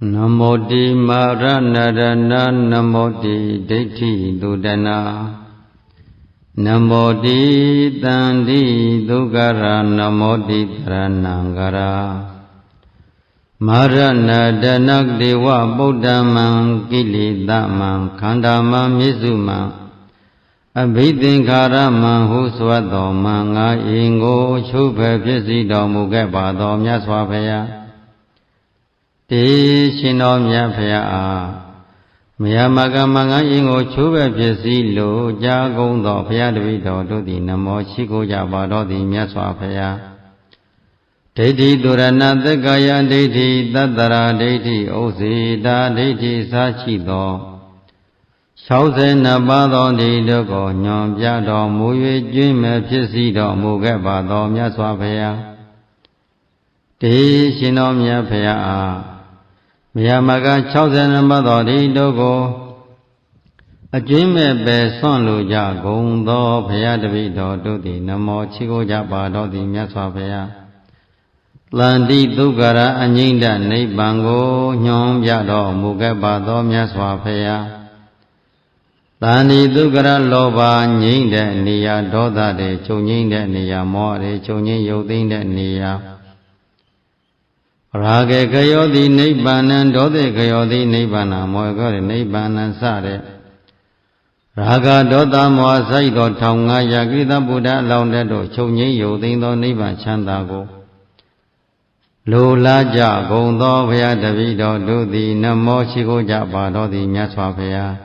Namo Di Maranarana Namo Di Deiti Dudana Namo Di Tandi Dugara Namo Di Taranangara Maranadanak Dewa Buddhamang Kilidamang Khandamang Mizumang Abhidinkaramang Huswadhamang Nga Ingo Shubha Pyasidhamukebhadho Myaswabhaya Ti Shino Myabhaya Miyamagamang Nga Ingo Shubha Pyasilo Jagondho Bhayadvidho Dodi Namo Shikojabhadho Di Myaswabhaya Deiti Durana Dekaya Deiti Tattara Deiti Osita Deiti Sachidho Shauze Nabadho Deitoko Nyom Pyadho Muye Jime Pyasidho Mukebhadho Myaswabhaya Ti Shino Myabhaya Miyamaga Shauze Nabadho Deitoko Ajime Be Sonlu Jagondho Bhayadvidho Dodi Namo Shikojabhadho Di Myaswabhaya Landi Dugara Anyinda Nibbango Nyom Pyadho Mukebhadho Myaswabhaya Landi Dugara Loba Nyinda Niya Doda De Chonyinda Niya Mo De Chonyin Yodinda Niya Rage Kayodi Nibbanan Dode Kayodi Nibbana Moegore Nibbanan Sare Raga Doda Moa Saido Taunga Yagrita Buddha Laundedo Chonyin Yodindo Nibban Chandago Lola Ja Gondo Bhayadvidho Dodi Namo Shikojabhadho Di Myaswabhaya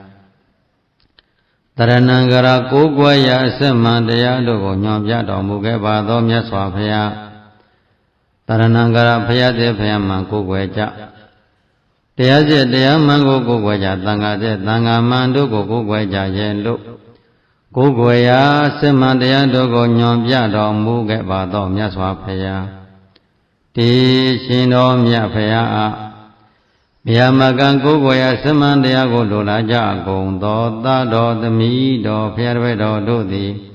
Taranangara Kogwaya Samandaya Dogo Nyom Pyadho Mukebhadho Myaswabhaya Taranangara Bhayade Bhayaman Kogwaja Tayase Tayaman Kogwaja Tangase Tangaman Dogo Kogwaja Yelo Kogwaya Samandaya Dogo Nyom Pyadho Mukebhadho Myaswabhaya Ti Shino Myabhaya Miyamagan Kogwaya Samandaya Lola Jagondho Tadho Dhamido Bhayadvidho Dodi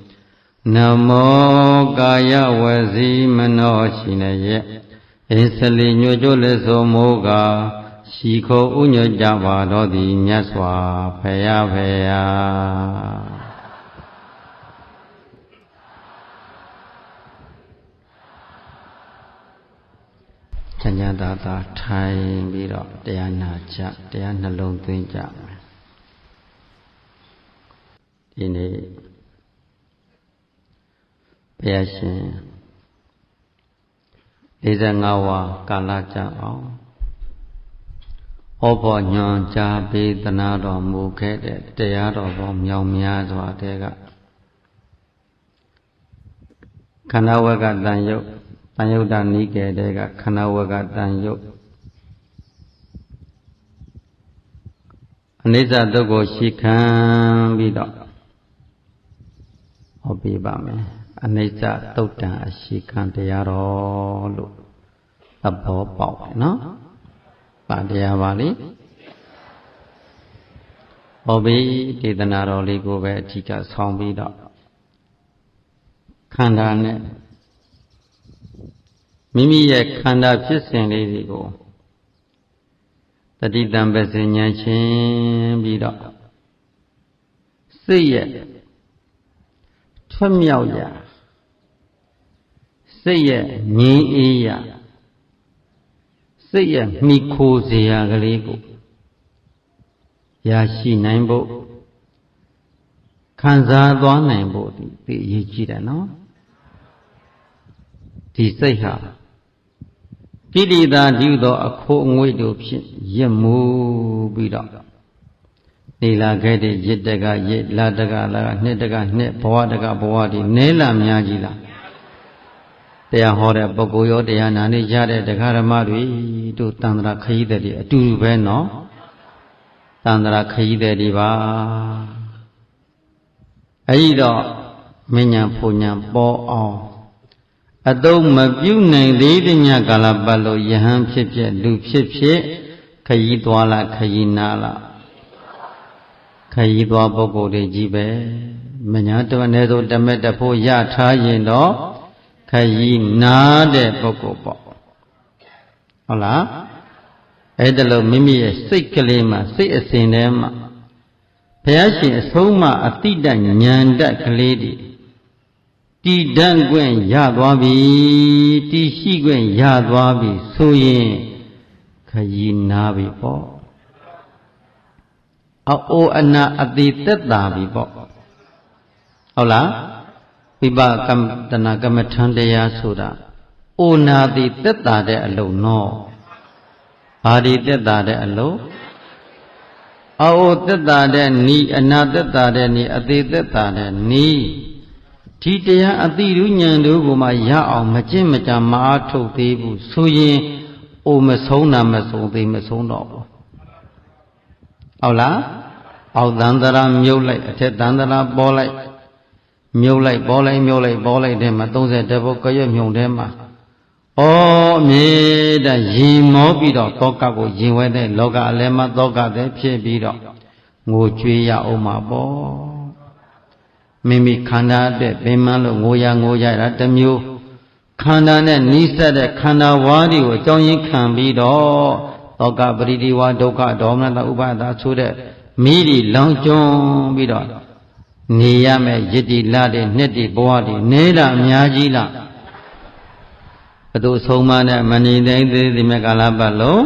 Namo Kaya Wasi Mano Shinaye Insali Nyojo Leso Moga Shiko Unyo Jabhadho Di Myaswabhaya Bhaya Chanyadata Thai Biro Dhyana Cha Dhyana Long Twin Cha Ini Payashin Liza Ngawa Kala Cha Obo Nyon Cha Bidana Do Mukhe Dhyado Bo Myong Mya Swa Tega Khanawaka Tanyuk Tanyuda Nike Dega Khanawaka Tanyuk Anisa Dogo Shikhan Bido Obi Bame Anisa Tota Shikhan Tayaro Lu Abo Pao No Padya Bali Obi Tidanaro Ligo Ve Chika Song Bido Khandane Mimi Ye Khanda Phitsinလေးတွေကိုတတိတံပစဉ္ညာချင်းပြီးတော့စိတ်ရဲ့ထွတ်မြောက်ရာစိတ်ရဲ့ငြိမ်းအေးရာစိတ်ရဲ့မိခိုးစရာကလေးကိုရရှိနိုင်ဖို့ခံစားသွားနိုင်ဖို့ဒီအရေးကြီးတယ်နော်ဒီစိတ်ဟာကိလေသာပြုသောအခိုးအငွေ့တို့ဖြင့်ရစ်မှုပြီးတော့နေလာခဲ့တဲ့ရစ်တကရစ်လာတကလာနှစ်တကနှစ်ဘဝတကဘဝဒီနဲလာများကြီးလားတရားဟောတဲ့ပုဂ္ဂိုလ်ရောတရားနာနေကြတဲ့တရားဓမ္မတွေတို့တန်ត្រာခရီးတဲ့တွေအတူတူပဲနော်တန်ត្រာခရီးတဲ့တွေပါအဲဒီတော့မဉ္ဇဉ်ဖူဉ္ဇဉ်ပေါ်အောင်အတုံးမပြုနိုင်သေးတဲ့ညကာလပတ်လို့ယဟန်ဖြစ်ဖြစ်လူဖြစ်ဖြစ်ခရီးသွားလားခရီးနာလားခရီးသွားပုဂ္ဂိုလ်တွေကြီးပဲမညာတဝနဲ့ဆိုတမက်တဖို့ရထားရင်တော့ခရီးနာတဲ့ပုဂ္ဂိုလ်ပေါ့ဟုတ်လား အဲ့ဒါလို့မိမိရဲ့စိတ်ကလေးမှာစိတ်အစဉ်ထဲမှာဘုရားရှင်အဆုံးအမအတိတ္တဉာဏ်တတ်ကလေးတွေတည်တံ့ခွင့်ရသွားပြီတည်ရှိခွင့်ရသွားပြီဆိုရင်ခရီးနာပြီပေါ့အိုအနာအတိသက်တာပြီပေါ့ဟုတ်လားဝိပကမ္မတနာကမ္မထံတရားဆိုတာအိုနာတိသက်တာတဲ့အလုံးနော်ဘာဒီသက်တာတဲ့အလုံးအိုသက်တာတဲ့နီအနာသက်တာတဲ့နီအတိသက်တာတဲ့နီဒီတရားအတိရုဉဏ်တို့ကိုမှရအောင်မကျင့်မကြမအားထုတ်သေးဘူးဆိုရင်အိုမဆုံးတာမဆုံးသေးမဆုံးတော့ဘူးဟုတ်လားအောက်တန်တရာမြုပ်လိုက်အထက်တန်တရာပေါ်လိုက်မြုပ်လိုက်ပေါ်လိုက်မြုပ်လိုက်ပေါ်လိုက်တဲ့မှာ30ဘုတ်ကြွမြုံထဲမှာဩအမြဲတမ်းရင်မောပြီးတော့တောကကိုရင်ဝဲတဲ့လောကအလယ်မှာတောကတဲ့ဖြစ်ပြီးတော့ငိုကြွေးရအောင်မှာပေါ့မိမိခန္ဓာအတွက်ပင်မလို့ငိုရတာတစ်မျိုးခန္ဓာနဲ့နီးစပ်တဲ့ခန္ဓာဝါးတွေကိုအကြောင်းရင်းခံပြီးတော့တောကပရိဒီဝါဒုက္ခဒေါမနတဥပါဒဆိုတဲ့မိဒီလောင်ကျွန်းပြီးတော့နေရမယ်ယတ္တိလတဲ့နှစ်တိဘဝတွေနေတာအများကြီးလားဘုသူဆုံးမနဲ့မနေနိုင်သေးဒီမဲ့ကာလပတ်လုံး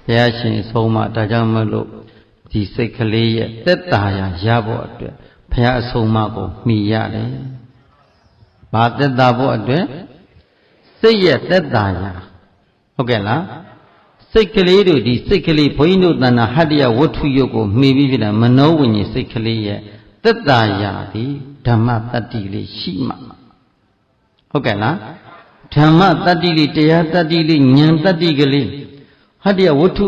ဘုရားရှင်ဆုံးမဒါကြောင့်မလို့ဒီစိတ်ကလေးရဲ့သက်တာရဖို့အတွက်ဘုရားအဆုံးအမကိုမှီရတယ်။ဘာသက်တာဖို့အတွက်စိတ်ရဲ့သက်တာရာဟုတ်ကဲ့လားစိတ်ကလေးတို့ဒီစိတ်ကလေးဘုန်းကြီးတို့တဏ္ဍဟတ္တယဝတ္ထုယုတ်ကိုမှီပြီးဖြစ်တာမနောဝိညာဉ်စိတ်ကလေးရဲ့သက်တာရာဒီဓမ္မတတ္တိလေးရှိမှဟုတ်ကဲ့လားဓမ္မတတ္တိလေးတရားတတ္တိလေးဉာဏ်တတ္တိကလေးဟတ္တယဝတ္ထု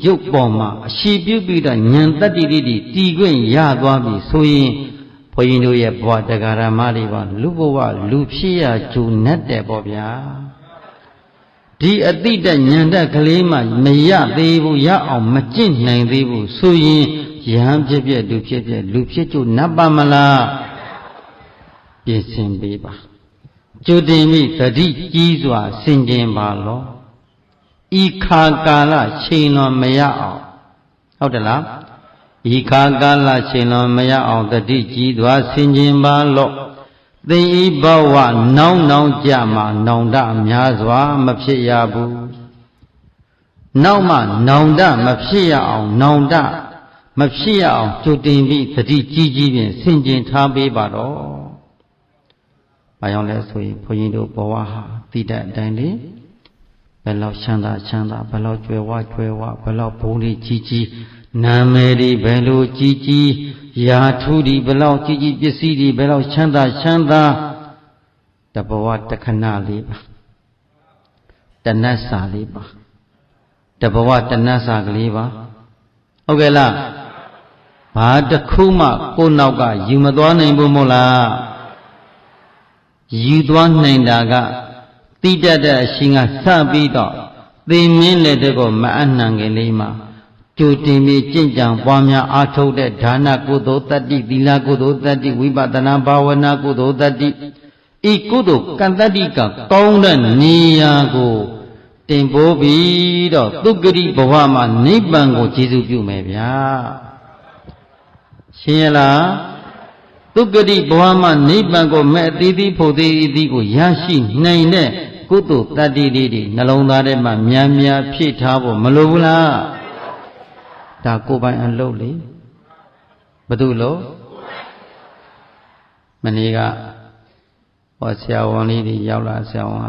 ရုပ်ပေါ်မှာအရှိပြုပြီးတော့ဉာဏ်တတ္တိလေးတွေတည်ခွင့်ရသွားပြီဆိုရင်ဘုန်းကြီးတို့ရဲ့ဘဝတရားဓမ္မတွေပါလူဘဝလူဖြစ်ရကြုံနဲ့တဲ့ပေါ့ဗျာဒီအတိတ်ဉာဏ်တက်ကလေးမှမရသေးဘူးရအောင်မကျင့်နိုင်သေးဘူးဆိုရင်ယဟန်ဖြစ်ဖြစ်လူဖြစ်ဖြစ်လူဖြစ်ကြုံနပ်ပါမလားပြင်ဆင်ပေးပါကြိုတင်ပြီးတတိကြီးစွာဆင်ခြင်ပါလောဤခါကာလချိန်လွန်မရအောင်ဟုတ်တယ်လားဤခါကာလချိန်လွန်မရအောင်တတိကြီးစွာဆင်ခြင်ပါလောသင်ဤဘဝနောင်ကြမှာနောင်တများစွာမဖြစ်ရဘူးနောက်မှနောင်တမဖြစ်ရအောင်နောင်တမဖြစ်ရအောင်ကြိုတင်ပြီးတတိကြီးဖြင့်ဆင်ခြင်ထားပေးပါတော့ဘာကြောင့်လဲဆိုရင်ဘုန်းကြီးတို့ဘဝဟာတိတတ်အတိုင်းလေဘယ်လောက်ချမ်းသာဘယ်လောက်ကြွယ်ဝဘယ်လောက်ဘုန်းကြီးကြီးနာမည်တွေဘယ်လိုကြီးရာထူးတွေဘယ်လောက်ကြီးပစ္စည်းတွေဘယ်လောက်ချမ်းသာတဘဝတခဏလေးပါတဏ္ဍစာလေးပါတဘဝတဏ္ဍစာကလေးပါဟုတ်ကဲ့လားဘာတစ်ခုမှကိုယ်နောက်ကယူမသွားနိုင်ဘူးမို့လားယူသွားနိုင်တာကတိတတ်တဲ့အရှင်ကစပြီးတော့သေမင်းလက်တကောမအနှံငယ်လေးမှာကြိုတင်ပြီးကြင့်ကြံပွားများအားထုတ်တဲ့ဒါနကုသိုလ်တတ္တိသီလကုသိုလ်တတ္တိဝိပဿနာဘာဝနာကုသိုလ်တတ္တိဤကုသိုလ်ကံတတ္တိကကောင်းတဲ့နေရာကိုတင်ပိုးပြီးတော့သုက္ကတိဘဝမှာနိဗ္ဗာန်ကိုကျေစုပြုမယ်ဗျာရှင်းရလားသုက္ကတိဘဝမှာနိဗ္ဗာန်ကိုမဲ့အသီးသီးဖို့သေးအသီးကိုရရှိနိုင်တဲ့ကုသိုလ်တတ္တိလေးတွေနှလုံးသားထဲမှာများဖြည့်ထားဖို့မလိုဘူးလားဒါကိုယ်ပိုင်အလုပ်လေဘယ်သူလို့မနေ့ကဟောဆရာဝန်လေးတွေရောက်လာဆရာဝန်က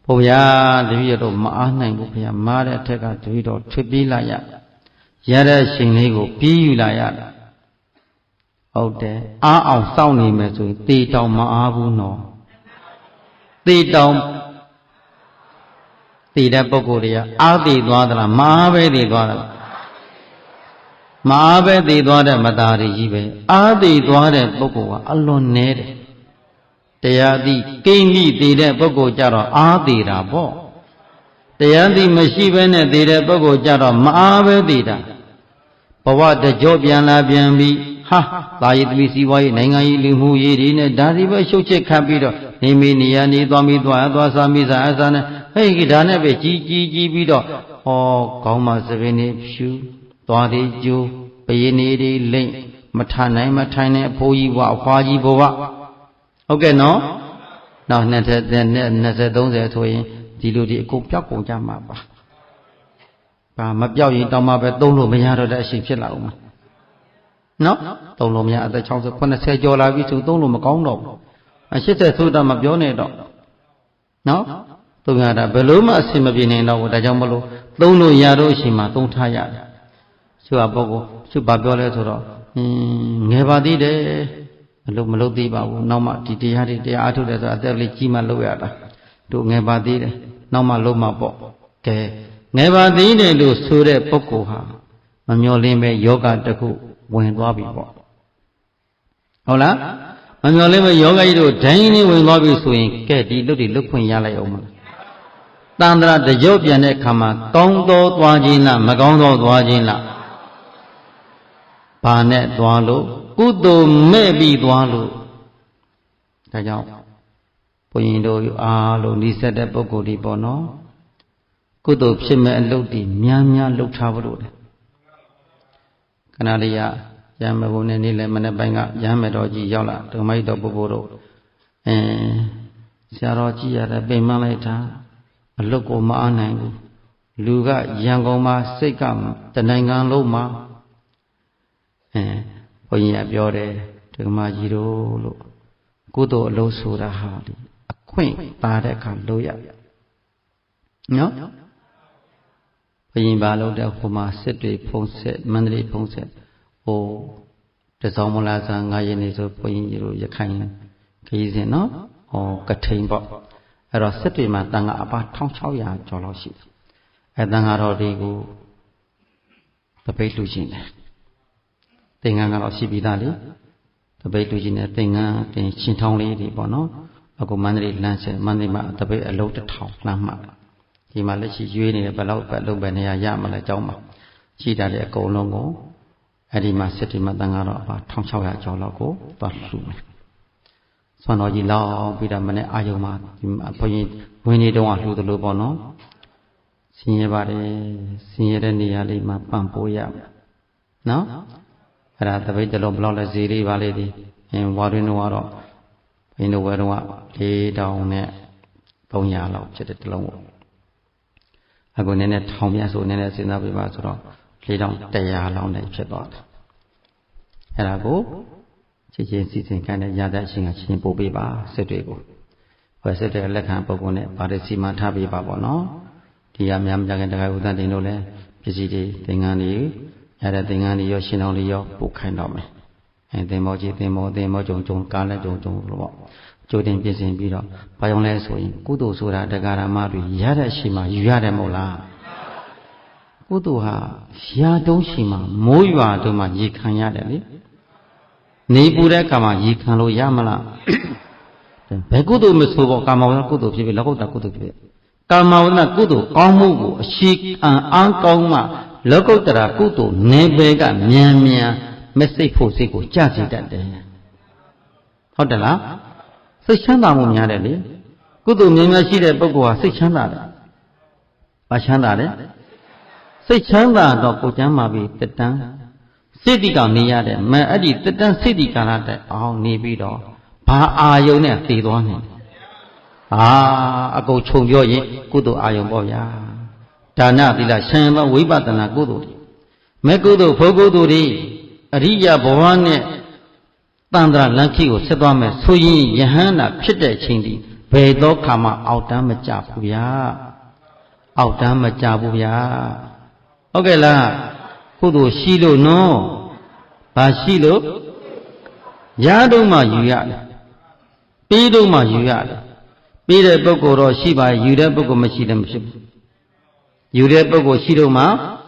ဘုရားတပည့်တော်မအားနိုင်ဘူးဘုရားမားတဲ့အထက်ကတပည့်တော်ထွက်ပြေးလာရတဲ့ရှင်လေးကိုပြေးယူလာရတာဟုတ်တယ်အားအောင်စောင့်နေမယ်ဆိုရင်တေတောင်မအားဘူးနော်တေတောင်တေတဲ့ပုဂ္ဂိုလ်တွေကအားသေးသွားသလားမအားပဲသေးသွားသလားမအားပဲသေးသွားတဲ့မသားတွေကြီးပဲအားသေးသွားတဲ့ပုဂ္ဂိုလ်ကအလွန်နည်းတယ်တရားသိကိန်းမိသေးတဲ့ပုဂ္ဂိုလ်ကြတော့အားသေးတာပေါ့တရားသိမရှိဘဲနဲ့သေးတဲ့ပုဂ္ဂိုလ်ကြတော့မအားပဲသေးတာဘဝတကြောပြန်လာပြန်ပြီးဟာသာယသမီးစီးပွားရေးနိုင်ငံရေးလူမှုရေးတွေနဲ့ဒါတွေပဲရှုပ်ချက်ခတ်ပြီးတော့နေမီနေရနေသွားမိသွားစားမိစားအစားနဲ့ Hey, Gidana be G Bido, or Goma Savini Shu, Dwadi Ju, Bayini Link, Matane, Poi, Waji Bova. Okay, no? Now, Nessa don't say to him, Diludi Kupiako Jamaba. Mabia, Dama, don't know me out of that ship. No? Don't know me at the chance of when I say your life is to don't know Macondo. I should say to them of your name. No? Don't have a Beluma Simabin with a Jamalo. Don't know Yaroshima, don't tire. Suabogo, Subabola, never did it. Melody Babu, Noma, Titi had it, the Atu that are deadly Chima Loyada. To never did it, Noma Loma Bo. Never did it, do Sure Pokoha. Mamyolime Yoga Taku, when Bobby Bo. Hola? Mamyolime Yoga, you do tiny when Bobby swing, Ketty, look when Yala Oman. Tandra the Jopiane Kama, Tondo Dwajina, Magondo Dwajina. Panet Dwalu, Kudo maybe Dwalu. Tajao. Poindo you are, Lisa de Bogodi Bono. Kudo Pime and Lodi, Miamia look traveled. Canadia, Yamabune Nilemana Banga, Yamedoji Yola, Tomato Boboro. Siaroji at a Bemaleta. A local Maanangu, Luga, Yangoma, Sekam, the Nangan Loma. When you have your to Majiro, Kudo Losura Hardy, a quaint Padaka Loya. No? When you balo de Homa, Setri Ponset, Mandri Ponset, or the Zomolaza and Gayanis of Poyin, Yakan, Kizino, or Katimbo. I was sitting my tongue about Tom Chowya, Joloshi. At Dangarodigo, the Betlugin. Tinga Sibidali, the Betlugin, Tinga, the Chintong lady, Bono, a go Mandri Lance, Mandima, the Bay a loaded top, Lama. He malachi Juni, Balo, Balubania, Yamala Joma. She died a go longo. Adima sitting my Dangaro about Tom Chowya, Jologo, but Sonoji law, Bidamane Ayoma, when you don't want to do the Lubono. Senior body, Senior Niali, my Pampoya. No? At the way the Loblola Ziri Valley, and Warinwaro, in the Werwa, lay down there, Ponyalo, Chet Low. I go in at Tomia, so Nene Sinabivasro, lay down there along the Chebot. And I go. Sitting kind of Yadashing a simple biba, Sedrigo. Where said the Lekan Pogone, Parisima Tabi Babono, Tiam Jaganda Dinole, Pisiti, Dingani, Yada Dingani Yoshinoli, book kind of me. And the Moji, the Mojon, Kala Jojo, Jordan Pisin Bido, Pioneers wing, Kudu Sura, the Garamari, Yadashima, Yadamola. Kuduha, Yadoshima, Moya to my Yikanyadali. Neighbor Kama Yikano Yamala. Begudu Misubo Kama Kudu, Lakota Kudu. Kama Kudu, Kamu, Shik and Ankoma, Lokotara Kudu, Nebega, Miamia, Messi Fosico, Jazzy that day. Hotela? Sixanda Munyari. Kudu Mima Shida Bogua, Sixanda. Bashanda. Sixanda, Dokujama be the town. City got near them, my edit the done city canada, oh, Nibido. Pa Ayone, feed on him. Ah, I go to your Kudu Ayoboya. Tana Dilla Shamba, Wibatana Gudu. Megudu, Foguduri, Aria Boane, Tandra Lanki, Sedome, Suyi, Yahana, Pite Chindi, Bedo Kama, Outama Jabuya. Outama Jabuya. Okay, la. Kudu Shilo no, Bashilo Yadoma Yuyad, Pidoma Yuyad, Pida Boko Shiba, Yuda Boko Machidam Ship, Yuda Boko Shidoma,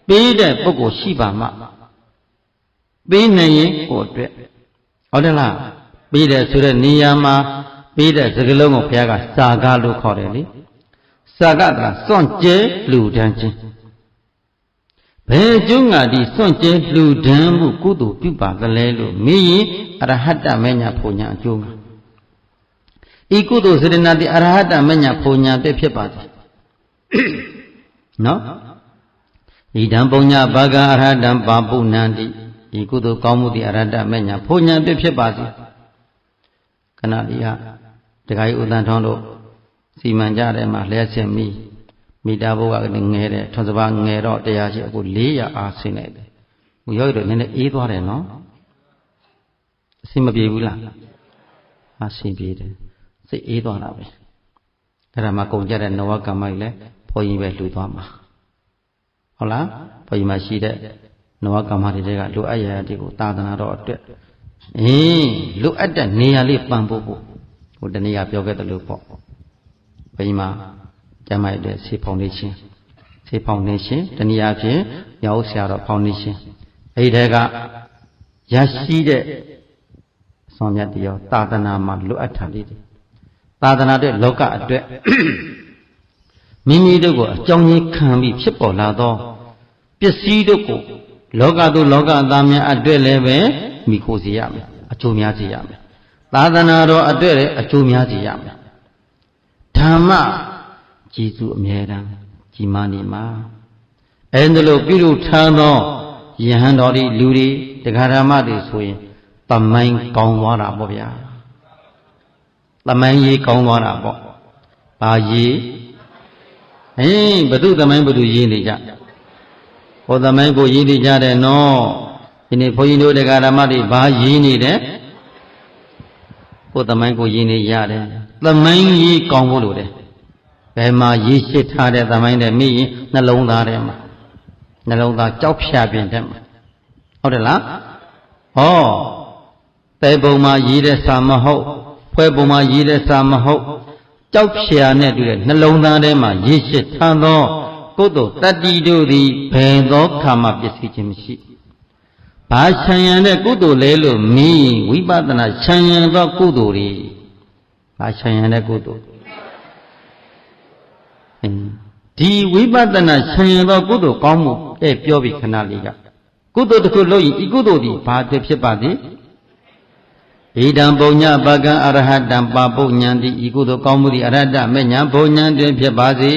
Pida Boko Shiba Ma, Binaye or Odela, Pida Sura Niyama, Pida Zagalong of Yaga, Sagalu Corelli, Sagata, Sonje, Ludanji. Junga di Sonje Lu Dambu Kudu Pipa Galelo, me Arahata Menya Ponya Junga. Ikudu Serena di Arahata Menya Ponya de Pipa. နော်ဣဒံပုညဘာဂအရဟတံပါပုဏ္ဏတိဤကုသိုလ်ကောင်းမှုသည်အရဟတမေညာဘုံညာပြဖြစ်ပါစေခဏလေးဟာတခါကြီးဥဒ္ဒန်ထောင်းတို့စီမံကြတယ်မှာလျှက်စစ်မိတာဘုရားကငဲတယ်ထွန်စပါငဲတော့တရားရှိအခု400အားဆင်းနေတယ်ဟိုရောက်တော့နည်းနည်းအေးသွားတယ်နော်အဆင်မပြေဘူးလားအဆင်ပြေတယ်စိတ်အေးသွားတာပဲအဲ့ဒါမှကုန်ကြတဲ့နဝကမ္မကြီးလည်းဘုန်းကြီးပဲလှူသွားမှာဟုတ်လားဘုန်းကြီးမှာရှိတဲ့နဝကမ္မတွေကလိုအပ်ရာတွေကိုသာသနာတော်အတွက်လိုအပ်တဲ့နေရာလေးပံ့ပိုးဖို့ဟိုတနေ့ကပြောခဲ့တယ်လို့ပေါ့ဘုန်းကြီးမှာကျမ်းမာတဲ့ဆေးဖောင်ဒေးရှင်းတနည်းအားဖြင့်ရောက်ဆရာတော်ဖောင်ဒေးရှင်းအဲ့ဒီကရရှိတဲ့ဆောင်မြတ်တရားသာသနာမှာလိုအပ်တာလေးတွေသာသနာတဲ့လောကအတွက်မိမိတို့ကိုအကြောင်းကြီးခံပြီးဖြစ်ပေါ်လာသောပစ္စည်းတို့ကိုလောကသို့လောကသားများအတွက်လည်းပဲမိခိုစေရမယ်အကျိုးများစေရမယ်သာသနာတော်အတွက်လည်းအကျိုးများစေရမယ်ဓမ္မကျေးဇူးအမြဲတမ်းကြီးမားနေမှာအဲဒါလို့ပြုလုပ်ထားသောယဟန်တော်တွေလူတွေတရားဓမ္မတွေဆိုရင်တမိုင်းကောင်းသွားတာပေါ့ဗျာတမိုင်းရေးကောင်းသွားတာပေါ့ဘာရေးဘသူတမိုင်းဘသူရေးနေကြဟောတမိုင်းကိုရေးနေကြတယ်နော်ဒီနေ့ဘုန်းကြီးတို့တရားဓမ္မတွေဘာရေးနေတယ်ကိုတမိုင်းကိုရေးနေရတယ်တမိုင်းရေးကောင်းဖို့လိုတယ်ဘယ်မှာရေးရှိထားတဲ့တမိုင်းနဲ့မိရင်နှလုံးသားထဲမှာနှလုံးသားကြောက်ဖြာပြင်တဲ့မှာဟုတ်တယ်လားဟောတဲပုံမှာရေးတဲ့စာမဟုတ်ဖွဲပုံမှာရေးတဲ့စာမဟုတ်ကြောက်ဖြာနဲ့တူတဲ့နှလုံးသားထဲမှာရေးရှိထားသောကုသိုလ်တတ္တိတို့သည်ဘယ်သောခါမှပစ္စည်းခြင်းမရှိဘာခြံရံတဲ့ကုသိုလ်လဲလို့မင်းဝိပဿနာခြံရံသောကုသိုလ်တွေဘာခြံရံတဲ့ကုသိုလ်ဒီဝိပဿနာခြံရံသောကုသိုလ်ကောင်းမှုပြောပြီးခဏလေးကကုသိုလ်တစ်ခုလုပ်ရင်ဤကုသိုလ်ဒီဘာဖြစ်ပါသည်ဣဒံပုညဘာဂံအရဟတံပါပုညံတိဤကုသိုလ်ကောင်းမှုသည်အရဟတမေညာဘုံညာတွင်ဖြစ်ပါစေ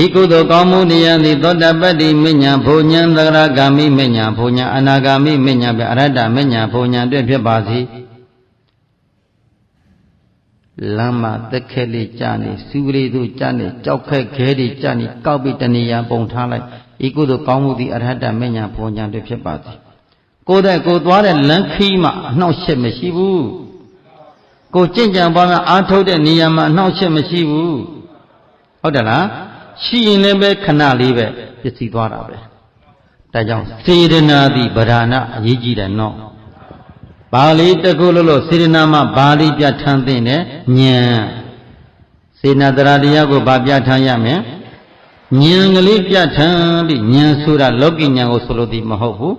ဤကုသိုလ်ကောင်းမှုနေရသည်သောတပတ္တိမေညာဘုံညာသရဂာမိမေညာဘုံညာအနာဂာမိမေညာပဲအရဟတမေညာဘုံညာတွင်ဖြစ်ပါစေလမ်းမှာတက်ခဲလေးကြာနေစူကလေးတို့ကြာနေကြောက်ခက်ခဲတွေကြာနေကောက်ပြီးတဏှာပုံထားလိုက်ဤကုသိုလ်ကောင်းမှုသည်အရဟတမေညာဘုံညာတွင်ဖြစ်ပါစေကိုယ်တိုင်ကိုသွားတဲ့လမ်းခီးမှာအနှောက်အယှက်မရှိဘူးကိုကြင်ကြံပွားများအားထုတ်တဲ့နေရာမှာအနှောက်အယှက်မရှိဘူးဟုတ်တယ်လားရှိရင်လည်းပဲခဏလေးပဲပစ္စည်းသွားတာပဲဒါကြောင့်စေရနာသည်ဗราဏအရေးကြီးတယ်နော်ပါဠိတကူလို့စေရနာမှာပါဠိပြဋ္ဌာန်းတဲ့ဉာဏ်စေနာတရာတရားကိုဗာပြဋ္ဌာန်းရမယ်ဉာဏ်ကလေးပြဋ္ဌာန်းပြီးဉာဏ်ဆိုတာလောကီဉာဏ်ကိုဆိုလို့ဒီမဟုတ်ဘူး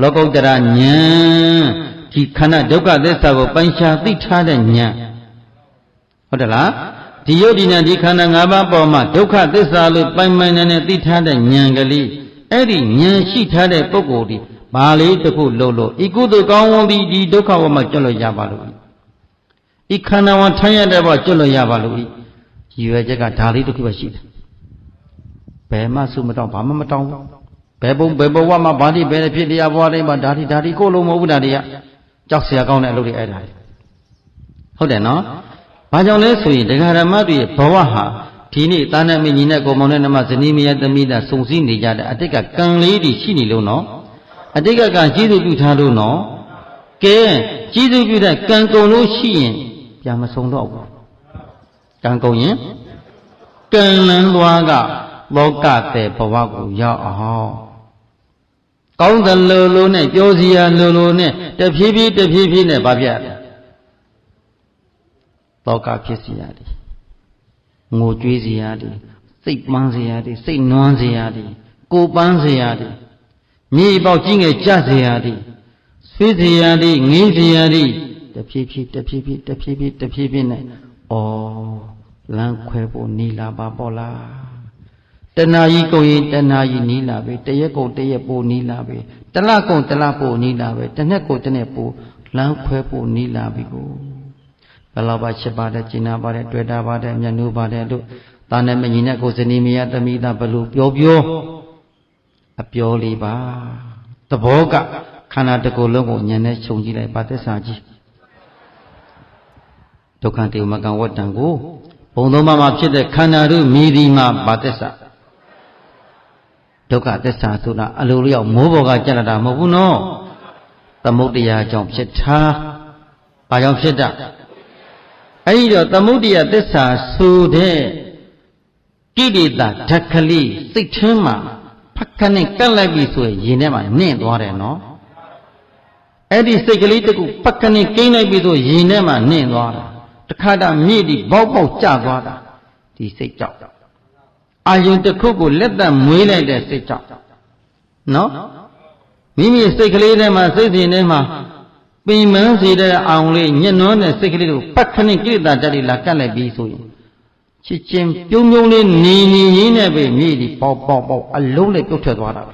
လောကုတ္တရာဉာဏ်ဒီခန္ဓာဒုက္ခသစ္စာကိုပိုင်ခြားသိထားတဲ့ဉာဏ်ဟုတ်တယ်လားဒီယုတ်ဒီနာဒီခန္ဓာ၅ပါးပေါ်မှာဒုက္ခသစ္စာလို့ပိုင်ပိုင်နဲ့သိထားတဲ့ဉာဏ်ကလေးအဲ့ဒီဉာဏ်ရှိထားတဲ့ပုဂ္ဂိုလ်ဒီဘာလေးတစ်ခုလို့ဤကုသိုလ်ကောင်းသည်ဒီဒုက္ခဘဝမှာကျွတ်လို့ရပါလို့ဤခန္ဓာဝထိုင်ရတဲ့ဘဝကျွတ်လို့ရပါလို့ရည်ရွယ်ချက်ကဒါလေးတစ်ခုပဲရှိတယ်ဘယ်မှစုမတောင်းဘာမှမတောင်းဘူးဘယ်ဘဝမှာဘာတိဘယ်ဖြစ်တရားဘဝတိုင်းမှာဒါတိကိုလုံးမဟုတ်ဘူးဒါတွေကကြောက်စရာကောင်းတဲ့အလုပ်တွေအဲ့ဒါတွေဟုတ်တယ်နော်ဘာကြောင့်လဲဆိုရင်ဒကာဓမ္မတွေဘဝဟာဒီနေ့သာနာမင်းကြီးနဲ့ကိုမောင်နဲ့နမဇနီးမယားသမီးသားစုံစည်းနေကြတဲ့အတိတ်ကကံလေးတွေရှိနေလို့နော်အတိတ်ကကျေးဇူးပြုထားလို့နော်ကဲကျေးဇူးပြုတဲ့ကံကုန်လို့ရှိရင်ပြန်မဆုံးတော့ဘူးကံကုန်ရင်ကံလန်းသွားကလောကတဲ့ဘဝကိုရောက်အောင်ကောင်းတယ်လို့နဲ့ပြောစီရလို့နဲ့တဖြည်းဖြည်းနဲ့ဗာပြတယ်လောကဖြစ်စီရတယ်ငိုကြွေးစီရတယ်စိတ်ပန်းစီရတယ်စိတ်နွမ်းစီရတယ်ကိုပန်းစီရတယ်မြေပေါက်ကြီးငယ်ကြစီရတယ်ဆွေးစီရတယ်ငင်းစီရတယ်တဖြည်းဖြည်းနဲ့ဩလမ်းခွဲဖို့နေလာပါပေါ့လားတဏှာကြီးကုန်ရင်တဏှာကြီးနီးလာပဲတရက်ကုန်တရက်ပိုနီးလာပဲတလကုန်တလပိုနီးလာပဲတစ်နှစ်ကုန်တစ်နှစ်ပိုလမ်းခွဲဖို့နီးလာပြီကိုဘယ်လောက်ပါချစ်ပါတယ်ကျင်နာပါတယ်တွေ့တာပါတယ်မျက်နှာပါတယ်လို့ တာနဲ့မညီနဲ့ကိုယ်စနေမရသမီးသားဘလို့ပြောအပြောလေးပါသဘောကခန္ဓာတစ်ခုလုံးကိုဉာဏ်နဲ့ခြုံကြည့်လိုက်ပါသစ္စာကြီးဒုက္ခတေမကံဝတ္တံကိုဘုံသုံးပါးမှာဖြစ်တဲ့ခန္ဓာတို့မိဒီမှာပါသစ္စာဒုက္ခသစ္စာဆိုတာအလိုလျောက်မိုးပေါ်ကကြက်လာတာမဟုတ်ဘူးနော်သမုဒ္ဒရာကြောင့်ဖြစ်တာဘာကြောင့်ဖြစ်တာအဲ့ဒီတော့သမုဒ္ဒရာသစ္စာဆိုတဲ့ကိလေသာဓာတ်ကလေးစိတ်ထဲမှာဖက်ခနဲ့ကပ်လိုက်ပြီဆိုရင်ရင်ထဲမှာနင့်သွားတယ်နော်အဲ့ဒီစိတ်ကလေးတကူဖက်ခနဲ့ကိန်းလိုက်ပြီဆိုရင်ထဲမှာနင့်သွားတာတခါတည်းမြည်ဒီပေါက်ကျသွားတာဒီစိတ်ကြောင့်အာယုန်တစ်ခုကိုလက်သက်မွေးလိုက်တဲ့စိတ်ကြောင့်နော်မိမိစိတ်ကလေးထဲမှာစိတ်စဉ်ထဲမှာပင်မစေတဲ့အောင်လေးညှဉ်းနှွမ်းတဲ့စိတ်ကလေးကိုပတ်ခနဲ့ကိလေသာဓာတ်တွေလာကတ်လိုက်ပြီးဆိုရင်ချစ်ချင်းပြုံးပြုံးလေးနေရင်းနဲ့ပဲမြေဒီပေါက်အလုံးနဲ့ပြုတ်ထွက်သွားတာပဲ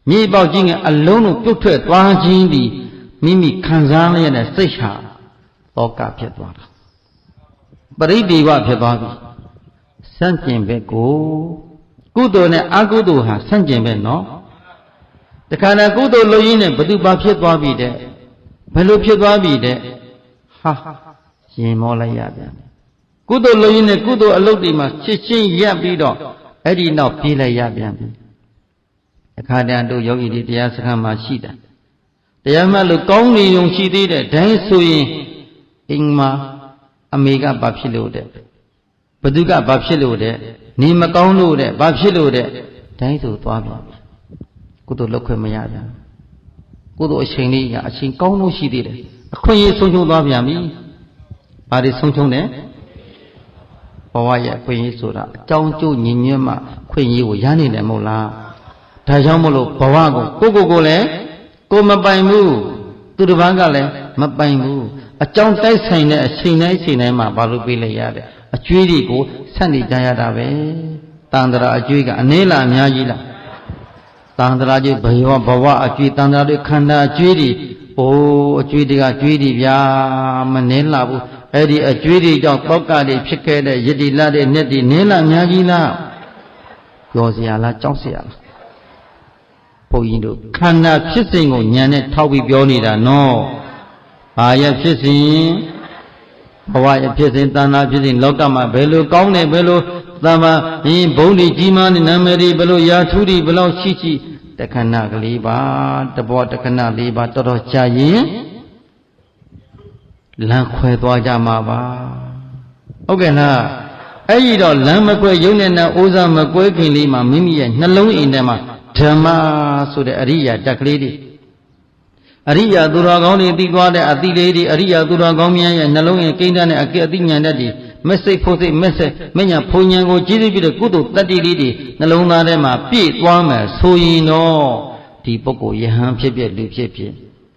မြေပေါက်ကြီးကအလုံးကိုပြုတ်ထွက်သွားခြင်းဒီမိမိခံစားရတဲ့စိတ်ဟာတောကဖြစ်သွားတာပရိဒီဝဖြစ်သွားပြီစန့်ကျင်ဘက်ကိုကုသိုလ်နဲ့အကုသိုလ်ဟာဆန့်ကျင်ဘက်နော်တခါတည်းကုသိုလ်လုပ်ရင်းနဲ့ဘသူပါဖြစ်သွားပြီတဲ့ဘယ်လိုဖြစ်သွားပြီတဲ့ဟာရင်မောလိုက်ရပြန်ကုသိုလ်လုပ်ရင်းနဲ့ကုသိုလ်အလုပ်တွေမှာချစ်ချင်းရပ်ပြီးတော့အဲ့ဒီနောက်ပြေးလိုက်ရပြန်ပြီအခါတည်းတို့ယောဂီတွေတရားစခန်းမှာရှိတယ်တရားမှလို့ကောင်းနေုံရှိသေးတယ်ဒိုင်းဆိုရင်အင်းမအမေကဘာဖြစ်လို့တဲ့ဘသူကဘာဖြစ်လို့တဲ့နေမကောင်းလို့တဲ့ဘာဖြစ်လို့တဲ့ဒိုင်းဆိုသွားပြန်ပြီကုသိုလ်လုပ်ခွင့်မရပြန်ကုသိုလ်အချိန်လေးကအချိန်ကောင်းလို့ရှိသေးတယ်အခွင့်အရေးဆုံးရှုံးသွားပြန်ပြီဘာတွေဆုံးရှုံးတယ်ဘဝရဲ့အခွင့်အရေးဆိုတာအကြောင်းကျိုးညီညွတ်မှခွင့်ရေးကိုရနေတယ်မဟုတ်လားဒါကြောင့်မလို့ဘဝကိုလည်းကိုမပိုင်ဘူးသူတစ်ပါးကလည်းမပိုင်ဘူးအကြောင်းတိုက်ဆိုင်တဲ့အချိန်တိုင်းမှာဘာလို့ပြေးလိုက်ရတဲ့အကျွေးတွေကိုဆက်နေကြရတာပဲတန်ត្រာအကျွေးကအနည်းလားအများကြီးလားတန်ត្រာကျွေးဘဝအကျွေးတန်ត្រာတွေခန္ဓာအကျွေးတွေအကျွေးတွေကကျွေးတွေဗျာမနှင်းလာဘူးအဲ့ဒီအကျွေးတွေကြောင့်တောကတွေဖြစ်ခဲ့တဲ့ယတိလတဲ့နှစ်တွေနင်းလားအများကြီးလားပြောစရာလားကြောက်စရာလားဘုန်းကြီးတို့ခန္ဓာဖြစ်စဉ်ကိုဉာဏ်နဲ့ထောက်ပြီးပြောနေတာနော်ဘာရဖြစ်စဉ်ဘဝရဖြစ်စဉ်တဏှာဖြစ်စဉ်လောကမှာဘယ်လိုကောင်းတယ်ဘယ်လိုသမ္မာဘုံဒီကြီးမားတဲ့နာမည်တွေဘယ်လိုရာထူးတွေဘယ်လောက်ရှိတခဏကလေးပါတဘောတခဏလေးပါတော်တော်ကြာရင်လမ်းခွဲသွားကြမှာပါဟုတ်ကဲ့လားအဲ့ဒီတော့လမ်းမကွဲရုံနဲ့နာအိုးစားမကွဲခင်လေးမှာမိမိရဲ့နှလုံးအိမ်ထဲမှာဓမ္မဆိုတဲ့အရိယာတက်ကလေးတွေအရိယာသူတော်ကောင်းတွေသိသွားတဲ့အတိလေးတွေအရိယာသူတော်ကောင်းများရဲ့နှလုံးရဲ့ကိန်းတန်းနဲ့အတိညာတတ်တွေမစိတ်ဖို့စိတ်မဆက်မညာဖုန်ညာကိုကျေးဇူးပြုတဲ့ကုသိုလ်တတ္တိလေးတွေနှလုံးသားထဲမှာပြည့်သွားမယ်ဆိုရင်တော့ဒီပုဂ္ဂိုလ်ယဟန်ဖြစ်ဖြစ်လူဖြစ်ဖြစ်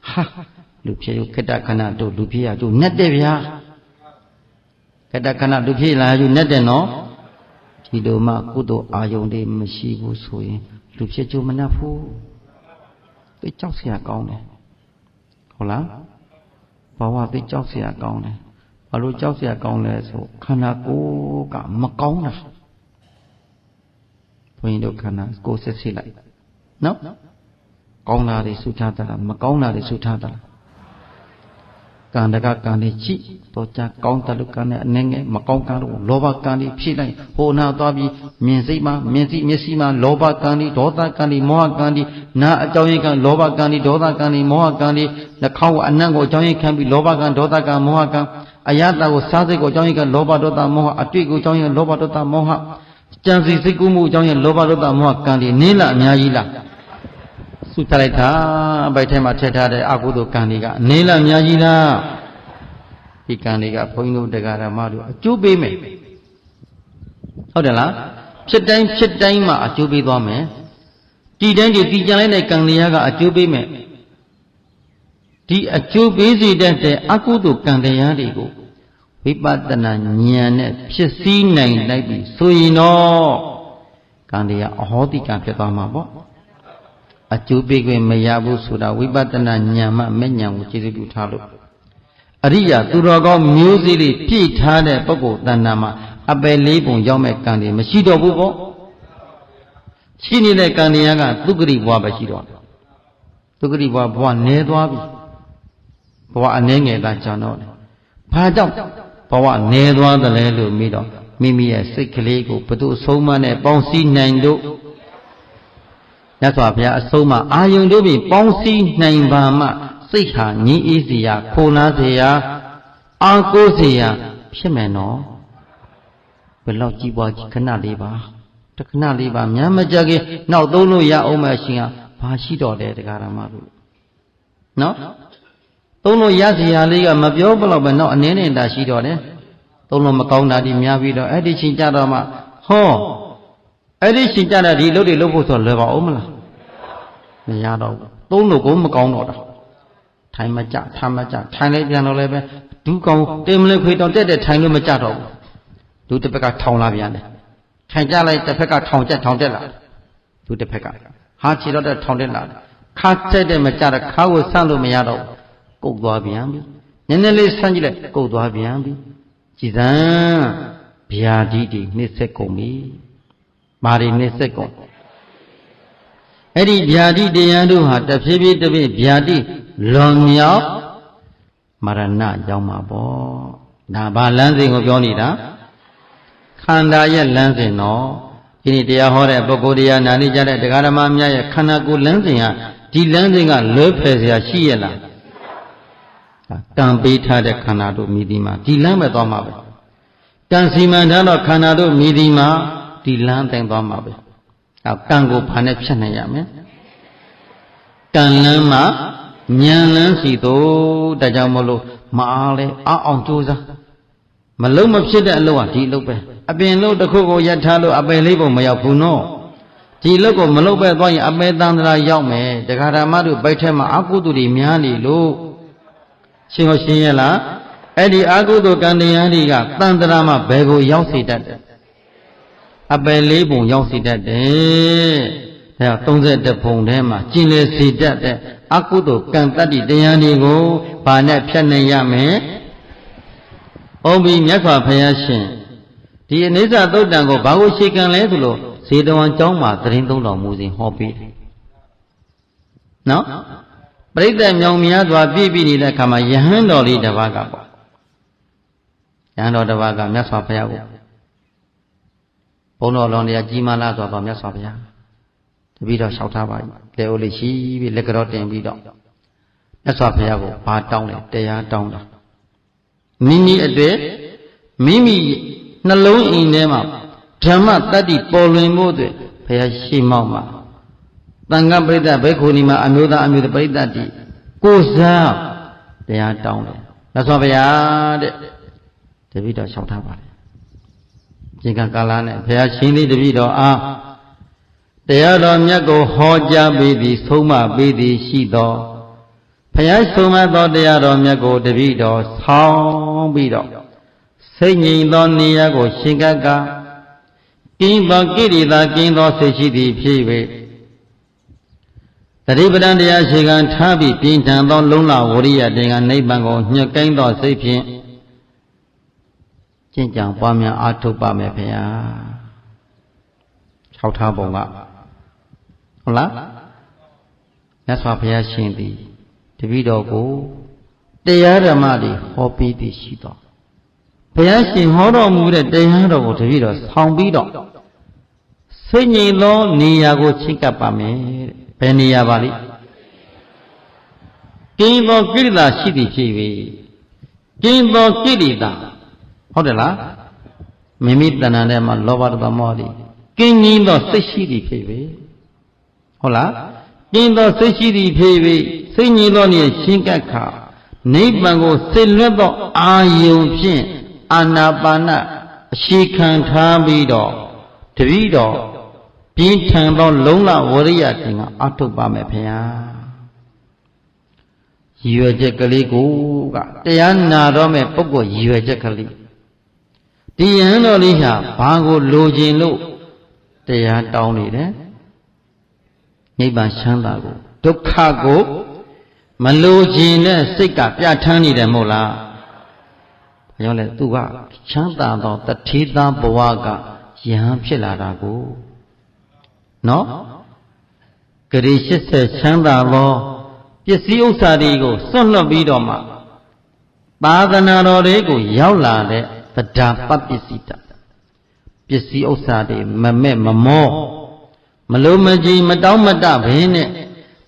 ဟာလူဖြစ်ရုပ်ခတ္တခဏတို့လူဖြစ်ရတို့နဲ့တဲ့ဗျာခတ္တခဏလူဖြစ်လာယူနဲ့တဲ့နော်ဒီလိုမှကုသိုလ်အာယုန်တွေမရှိဘူးဆိုရင်လူဖြစ်ကြမနှက်ဘူးသိကြောက်เสียကောင်းတယ်ဟုတ်လားဘဝသိကြောက်เสียကောင်းတယ်ဘာလို့ကြောက်เสียကောင်းလဲဆိုခန္ဓာကိုယ်ကမကောင်းတာဘုန်းကြီးတို့ခန္ဓာကိုယ်စစ်လိုက်နော်ကောင်းတာတွေဆုထားတာမကောင်းတာတွေဆုထားတာကံတကကံတွေကြည့်တော့ကြကောင်းတယ်လို့ကံနဲ့အနေငယ်မကောင်းကံလို့လောဘကံတွေဖြည့်လိုက်ဟိုနာသွားပြီးမြင်စိတ်မှာမျက်စိမှာလောဘကံတွေဒေါသကံတွေမောဟကံတွေနာအကြောင်းရင်းကလောဘကံတွေဒေါသကံတွေမောဟကံတွေနှာခေါင်းကအနံ့ကိုအကြောင်းရင်းခံပြီးလောဘကံဒေါသကံမောဟကံအယတကိုစားစိတ်ကိုအကြောင်းရင်းကလောဘဒေါသမောဟအတွေ့ကိုအကြောင်းရင်းလောဘဒေါသမောဟကြံစီစိတ်ကူးမှုအကြောင်းရင်းလောဘဒေါသမောဟကံတွေနင်းလာအများကြီးလားဆုထားလိုက်တာဘိုက်ထဲမှာထည့်ထားတဲ့အကုသိုလ်ကံတွေကနေလာအများကြီးလားဒီကံတွေကဘုန်းကြီးတို့တရားဓမ္မတို့အကျိုးပေးမယ်ဟုတ်တယ်လားဖြစ်တိုင်းမှာအကျိုးပေးသွားမယ်ဒီတိုင်းဒီကြံလိုက်တဲ့ကံတရားကအကျိုးပေးမယ်ဒီအကျိုးပေးစေတဲ့အကုသိုလ်ကံတရားတွေကိုဝိပဿနာဉာဏ်နဲ့ဖြစ်စည်းနိုင်လိုက်ပြီဆိုရင်တော့ကံတရားအဟောတိကံဖြစ်သွားမှာပေါ့အကျိုးပေးခွင့်မရဘူးဆိုတာဝိပဿနာဉာဏ်မှမဲ့ဉာဏ်ကိုကျေစုပြုထားလို့အရိယာသူတော်ကောင်းမျိုးစေ့လေးပြည့်ထားတဲ့ပုဂ္ဂိုလ်တဏ္ဍာမှာ အပယ်လေးပုံရောက်မဲ့ကံတွေမရှိတော့ဘူးပေါ့ရှိနေတဲ့ကံတရားကသုဂရိဘဝပဲရှိတော့သုဂရိဘဝနဲသွားပြီဘဝအနေငယ်သာကြောင်တော့ဘာကြောင့်ဘဝနဲသွားတယ်လဲလို့မိတော့မိမိရဲ့စိတ်ကလေးကိုဘုသူအဆုံးမနဲ့ပေါင်းစည်းနိုင်တို့မြတ်စွာဘုရားအဆုံးမအာယုန်တို့ပြီးပေါင်းစည်းနိုင်ပါမှစိတ်ဟာငြိအေးစရာခိုနာစရာအာကိုးစရာဖြစ်မယ်နော်ဘယ်လောက်ကြီးပွားကြီးခဏလေးပါတခဏလေးပါမြန်မကြခင်နောက်သုံးလို့ရအောင်မရှင်ကဘာရှိတော့တယ်တရားဓမ္မတို့နော်သုံးလို့ရစရာလေးကမပြောဘလို့ပဲနောက်အနေနဲ့တာရှိတော့တယ်သုံးလို့မကောင်းတာဒီများပြီးတော့အဲ့ဒီချိန်ကြတော့မှဟောအဲ့ဒီချိန်ကြတာဒီလုပ်တွေလုပ်ဖို့ဆိုလွယ်ပါဦးမလားမရတော့ဘူးသုံးလို့ကိုမကောင်းတော့တာထိုင်မကြထားမကြထိုင်လိုက်ပြန်တော့လည်းပဲဒူးကောင်တင်မလေးခွေတောင်တက်ထိုင်လို့မကြတော့ဘူးဒူးတစ်ဖက်ကထောင်လာပြန်တယ်ထိုင်ကြလိုက်တစ်ဖက်ကထောင်တက်လာဒူးတစ်ဖက်ကဟာခြေတော့တဲ့ထောင်တက်လာခါတက်တဲ့မကြတဲ့ခါကိုဆန့်လို့မရတော့ကုတ်သွားပြန်ပြီနည်းနည်းလေးဆန့်ကြည့်လိုက်ကုတ်သွားပြန်ပြီကြည်စမ်းဗျာတိတွေနှိမ့်ဆက်ကုန်ပြီမာတွေနှိမ့်ဆက်ကုန်အဲ့ဒီဗျာတိတရားတို့ဟာတဖြည်းဖြည်းဗျာတိလွန်မြောက်မရဏရောက်မှာပေါ့ဒါဘာလမ်းစဉ်ကိုပြောနေတာခန္ဓာရဲ့လမ်းစဉ်တော့ဒီနေ့တရားဟောတဲ့ပုဂ္ဂိုလ်တရားနာနေကြတဲ့တရားဓမ္မများရဲ့ခန္ဓာကိုယ်လမ်းစဉ်ဟာဒီလမ်းစဉ်ကလွဲဖယ်เสียရှိရလားကံပေးထားတဲ့ခန္ဓာတို့မြည်ဒီမှာဒီလမ်းပဲသွားမှာပဲကံစီမံထားတော့ခန္ဓာတို့မြည်ဒီမှာဒီလမ်းတိုင်းသွားမှာပဲကံကိုဘာနဲ့ဖြတ်နိုင်ရမလဲကံလမ်းမှာဉာဏ်လမ်းစီတို့ဒါကြောင့်မလို့မအားလဲအောင်ကြိုးစားမလုံးမဖြစ်တဲ့အလုပ်ကဒီလုပ်ပဲအပင်လို့တစ်ခုကိုယထာလို့အပယ်လေးပုံမရောက်ဘူးနော်ဒီလုပ်ကိုမလုပ်ပဲသွားရင်အပယ်တန်ត្រာရောက်မယ်တရားဓမ္မတို့ဘိုက်ထဲမှာအကုသိုလ်တွေများနေလို့ရှင်းရှင်းရလားအဲ့ဒီအကုသိုလ်ကံတရားတွေကတန်ត្រာမှာဘယ်ကိုရောက်စေတတ်တယ်အပယ်လေးပုံရောက်စေတတ်တယ်ဒါ31ပုံထဲမှာကျင်လေစေတတ်တဲ့အကုသိုလ်ကံတတ္တိတရားတွေကိုဘာနဲ့ဖြတ်နိုင်ရမယ်။ဩဘီမြတ်စွာဘုရားရှင်ဒီအနိစ္စသုတ်တံကိုဘာကိုရှေကံလဲဆိုလို့ဇေတဝန်ကျောင်းမှာသတင်းသုံးတော်မူစဉ်ဟောပေးတယ်။နော်ပရိသတ်မြောင်များစွာပြည့်ပြည့်နေတဲ့အခါမှာယဟန်တော်လေးတစ်ပါးကပေါ့ယဟန်တော်တစ်ပါးကမြတ်စွာဘုရားကိုဘုန်းတော်လောင်တရားကြီးမားလာဆိုတော့မြတ်စွာဘုရားတပည့်တော်လျှောက်ထားပါလေအိုလေးရှိပြီလက်ကြောတင်ပြီးတော့မြတ်စွာဘုရားကိုဘာတောင်းလဲတရားတောင်းတာမိမိအတွက်မိမိနှလုံးအိမ်ထဲမှာဓမ္မတတ္တိပေါ်လွင်ဖို့အတွက်ဘုရားရှိမောက်မှာသံဃာပရိသတ်ဘိက္ခုနီမှာအမျိုးသားအမျိုးသမီးပရိသတ်တိကိုစားတရားတောင်းတယ်မြတ်စွာဘုရားတဲ့တပည့်တော်လျှောက်ထားပါတယ်ဒီကကာလနဲ့ဘုရားရှင်သည်တပည့်တော်အားတရားတော်မြတ်ကိုဟောကြားပေးသည်ဆုံးမပေးသည်ရှိသောဘုရားဆုံးမသောတရားတော်မြတ်ကိုတပည့်တော်ဆောင်းပြီးတော့စိတ်ငြိမ်သောနေရာကိုရှင်ကပ်ကကင်းသောကိရိတာကင်းသောစိတ်ရှိသည်ဖြစ်၍တတိပဒံတရားရှိကံထားပြီးပြင်းထန်သောလုံးလဝရိယတင်ကနိဗ္ဗာန်ကိုညှက်ကိုင်းသောစိတ်ဖြင့်ကျင့်ကြံပွားများအားထုတ်ပါမယ်ဘုရား၆ထားပုံကဟုတ်လားမြတ်စွာဘုရားရှင်သည်တပည့်တော်ကိုတရားဓမ္မတွေဟောပေးသည်ရှိတော်ဘုရားရှင်ဟောတော်မူတဲ့တရားတော်ကိုတပည့်တော်ဆောင်ပြီးတော့စိတ်ငြိမ်သောနေရာကိုချဉ်ကပ်ပါမယ်ဘယ်နေရာပါလိကင်းသောကိရိတာရှိသည်ဖြစ်၍ကင်းသောကိရိတာဟုတ်တယ်လားမိမိတဏ္ဍာထဲမှာလောဘဒေါသမောဟတွေကင်းငြိမ်းသောစိတ်ရှိသည်ဖြစ်၍ဟုတ်လားကင်းသောစိတ်ရှိသည်ဖြစ်၍စိတ်ငြိမ်းသောနေရှင်းကပ်ခါနိဗ္ဗာန်ကိုစိတ်လွတ်သောအာယုံဖြင့်အာနာပါနအရှိခံထားပြီးတော့တပည့်တော်ပြင်းထန်သောလုံးလဝရိယတင်ကအထုပ်ပါမယ်ဖေဟာရည်ရွယ်ချက်ကလေးကိုကတရားနာတော့မဲ့ပုဂ္ဂိုလ်ရည်ရွယ်ချက်ကလေးဒီယဟန်တော်လေးဟာဘာကိုလိုချင်လို့တရားတောင်းနေတယ်နိဗ္ဗာန်ချမ်းသာကိုဒုက္ခကိုမလိုချင်တဲ့စိတ်ကပြဋ္ဌာန်းနေတယ်မဟုတ်လားဘ ဘာကြောင့်လဲသူကချမ်းသာသောတထေသားဘဝကယဟန်ဖြစ်လာတာကိုနော်ဂရေ80ချမ်းသာသောပစ္စည်းဥစ္စာတွေကိုစွန့်လွတ်ပြီးတော့မှသာသနာတော်တွေကိုရောက်လာတဲ့သဒ္ဒါပပစ္စည်းတပစ္စည်းဥစ္စာတွေမမဲ့မမောမလုံးမကြီးမတောင်းမတဘဲနဲ့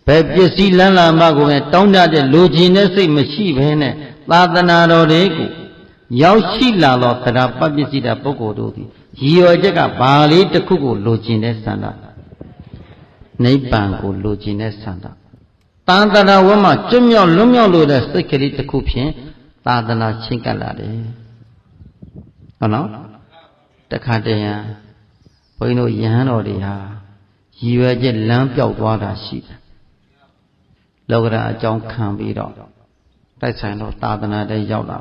ဘယ်ပစ္စည်းလန်းလာမှကိုပဲတောင်းတတဲ့လူကြီးနဲ့စိတ်မရှိဘဲနဲ့သာသနာတော်တွေကိုရောက်ရှိလာသောသဒ္ဒါပပစ္စည်းတပုဂ္ဂိုလ်တို့သည်ရည်ရွယ်ချက်ကဘာလေးတစ်ခုကိုလိုချင်တဲ့ဆန္ဒနိဗ္ဗာန်ကိုလိုချင်တဲ့ဆန္ဒသာသနာဝတ်မှာကျွတ်မြောက်လွတ်မြောက်လို့တဲ့စိတ်ကလေးတစ်ခုဖြင့်သာသနာချင်းကပ်လာတယ်ဟုတ်နော်တခါတည်းရန်ဘုန်းကြီးတို့ယဟန်တော်တွေဟာရည်ရွယ်ချက်လမ်းပြောက်သွားတာရှိတယ်လောကဓာတ်အကြောင်းခံပြီးတော့တိုက်ဆိုင်တော့သာသနာတဲ့ရောက်လာ